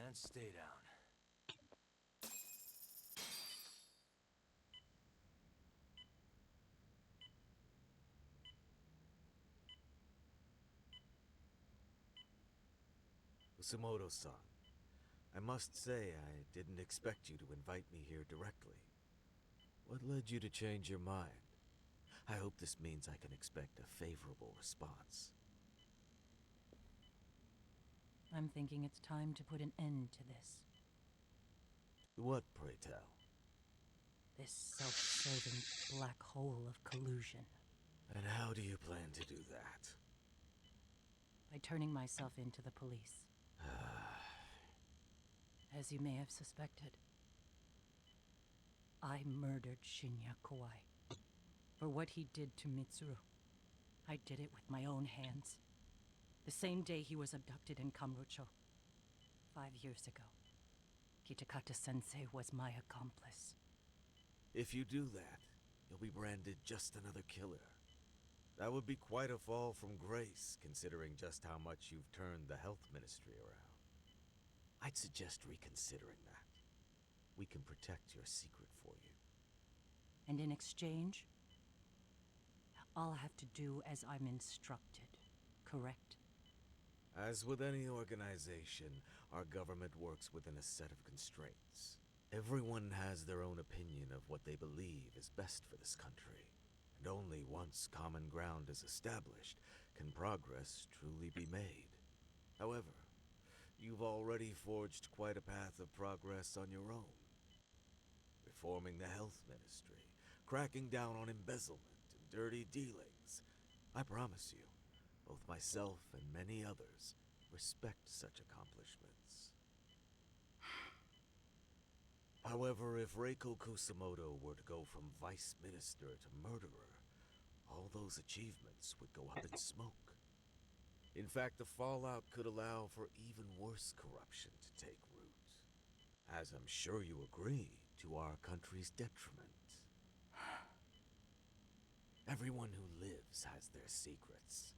And stay down. Usamoto-san, I must say I didn't expect you to invite me here directly. What led you to change your mind? I hope this means I can expect a favorable response. I'm thinking it's time to put an end to this. What, pray tell? This self-serving black hole of collusion. And how do you plan to do that? By turning myself into the police. As you may have suspected, I murdered Shinya Kawai. For what he did to Mitsuru. I did it with my own hands. The same day he was abducted in Kamurocho. 5 years ago. Kitakata-sensei was my accomplice. If you do that, you'll be branded just another killer. That would be quite a fall from grace, considering just how much you've turned the health ministry around. I'd suggest reconsidering that. We can protect your secret for you. And in exchange, I'll have to do as I'm instructed, correct? As with any organization, our government works within a set of constraints. Everyone has their own opinion of what they believe is best for this country. And only once common ground is established can progress truly be made. However, you've already forged quite a path of progress on your own. Reforming the health ministry, cracking down on embezzlement and dirty dealings. I promise you, both myself and many others respect such accomplishments. However, if Reiko Kusamoto were to go from vice minister to murderer, all those achievements would go up in smoke. In fact, the fallout could allow for even worse corruption to take root. As I'm sure you agree, to our country's detriment. Everyone who lives has their secrets.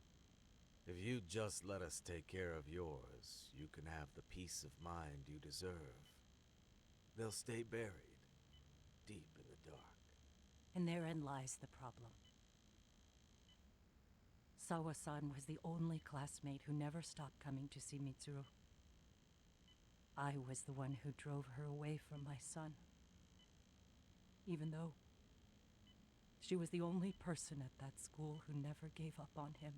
If you'd just let us take care of yours, you can have the peace of mind you deserve. They'll stay buried, deep in the dark. And therein lies the problem. Sawa-san was the only classmate who never stopped coming to see Mitsuru. I was the one who drove her away from my son. Even though she was the only person at that school who never gave up on him.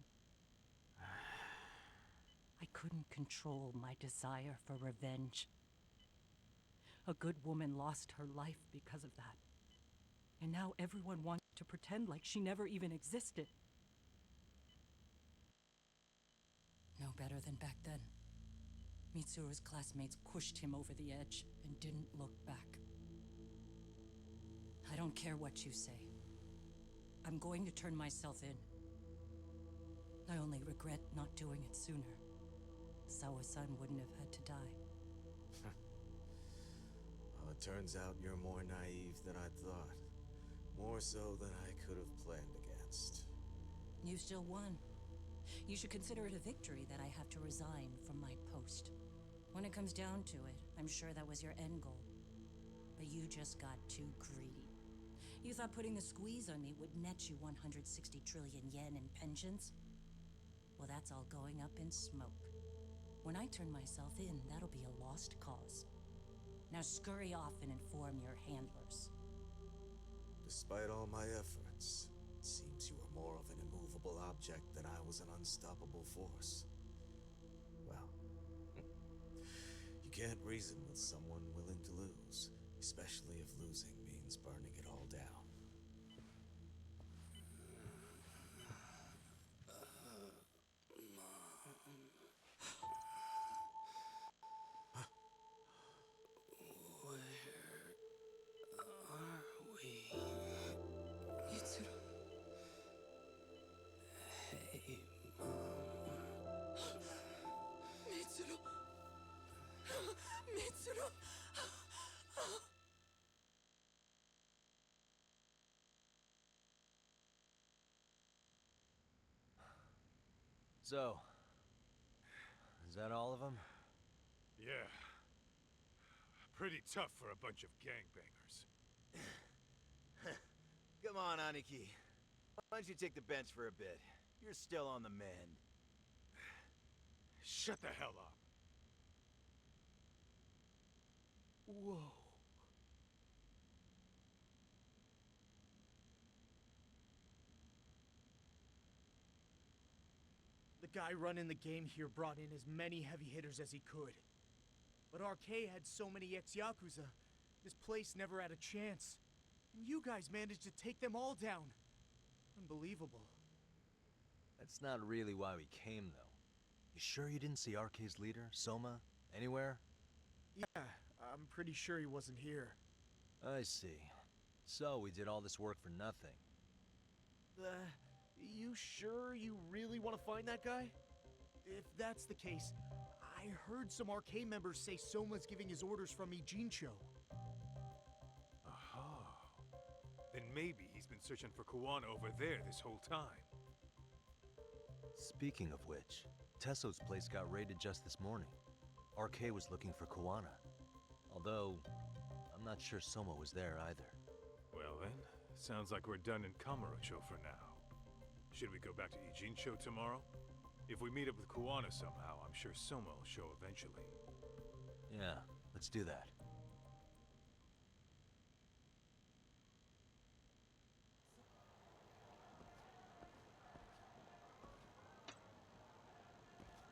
I couldn't control my desire for revenge. A good woman lost her life because of that. And now everyone wants to pretend like she never even existed. No better than back then. Mitsuru's classmates pushed him over the edge and didn't look back. I don't care what you say. I'm going to turn myself in. I only regret not doing it sooner. Sawa-san wouldn't have had to die. Well, it turns out you're more naive than I thought. More so than I could have planned against. You still won. You should consider it a victory that I have to resign from my post. When it comes down to it, I'm sure that was your end goal. But you just got too greedy. You thought putting the squeeze on me would net you 160 trillion yen in pensions? Well, that's all going up in smoke. When I turn myself in, that'll be a lost cause. Now scurry off and inform your handlers. Despite all my efforts, it seems you were more of an immovable object than I was an unstoppable force. Well, you can't reason with someone willing to lose, especially if losing means burning it all down. So, is that all of them? Yeah. Pretty tough for a bunch of gangbangers. Come on, Aniki. Why don't you take the bench for a bit? You're still on the mend. Shut the hell up. Whoa. The guy running the game here brought in as many heavy hitters as he could. But RK had so many ex-Yakuza, this place never had a chance. And you guys managed to take them all down. Unbelievable. That's not really why we came, though. You sure you didn't see RK's leader, Soma, anywhere? Yeah, I'm pretty sure he wasn't here. I see. So we did all this work for nothing. You sure you really want to find that guy? If that's the case, I heard some RK members say Soma's giving his orders from Ijincho. Aha. Then maybe he's been searching for Kuwana over there this whole time. Speaking of which, Tesso's place got raided just this morning. RK was looking for Kuwana. Although, I'm not sure Soma was there either. Well then, sounds like we're done in Kamurocho for now. Should we go back to Ijincho tomorrow? If we meet up with Kuwana somehow, I'm sure Soma will show eventually. Yeah, let's do that.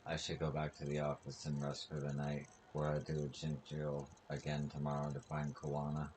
I should go back to the office and rest for the night, or I'll do a Jinjil again tomorrow to find Kuwana.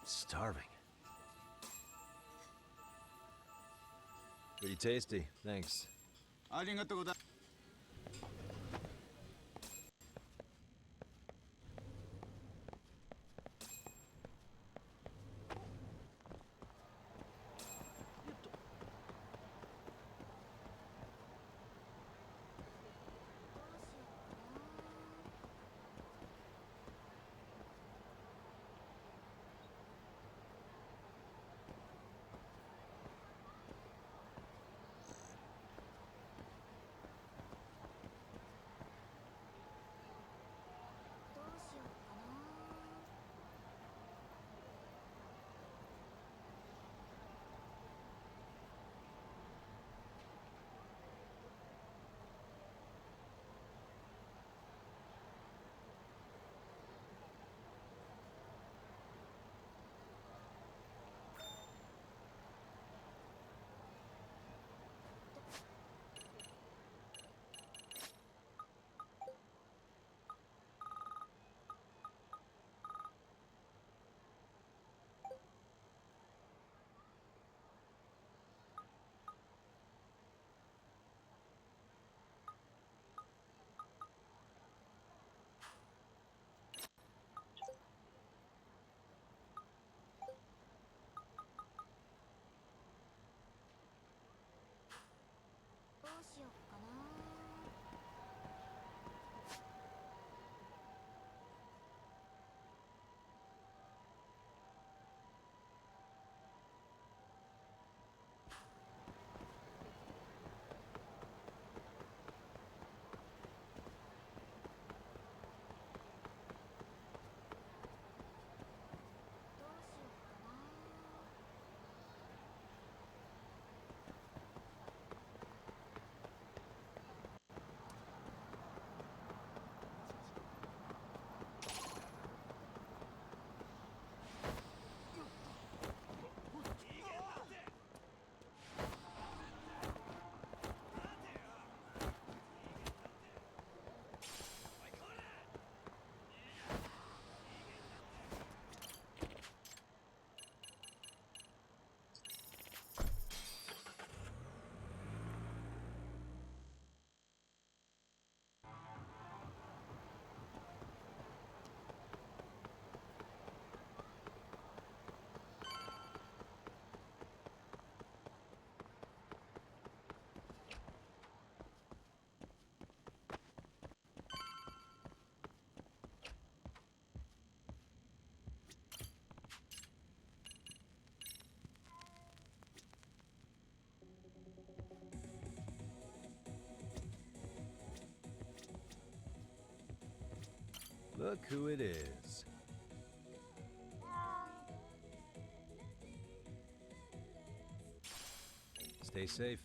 Starving. Pretty tasty, thanks. Look who it is. Stay safe.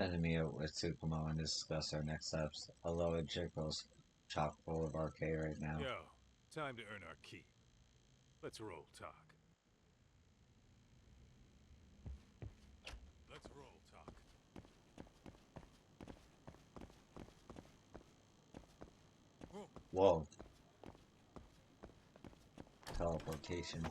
Then to meet up with Tsukumo and discuss our next steps. Although Ichigo's chock full of arcade right now. Yo, time to earn our keep. Let's roll talk. Let's roll talk. Whoa. Teleportation.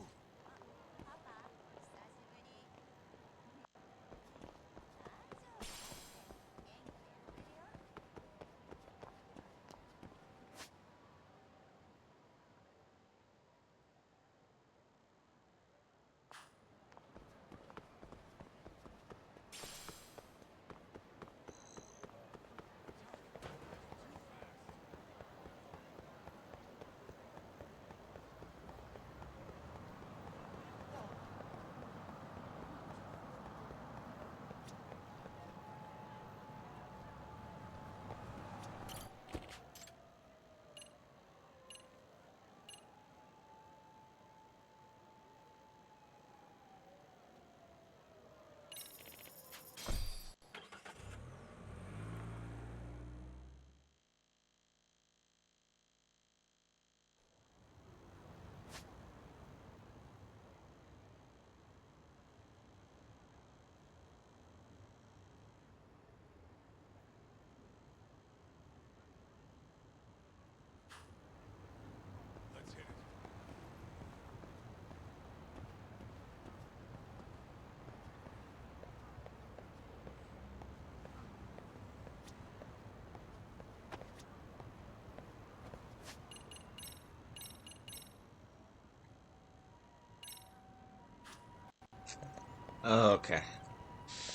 Okay.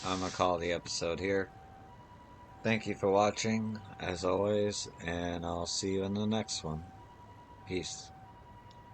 I'm gonna call the episode here. Thank you for watching, as always, and I'll see you in the next one. Peace.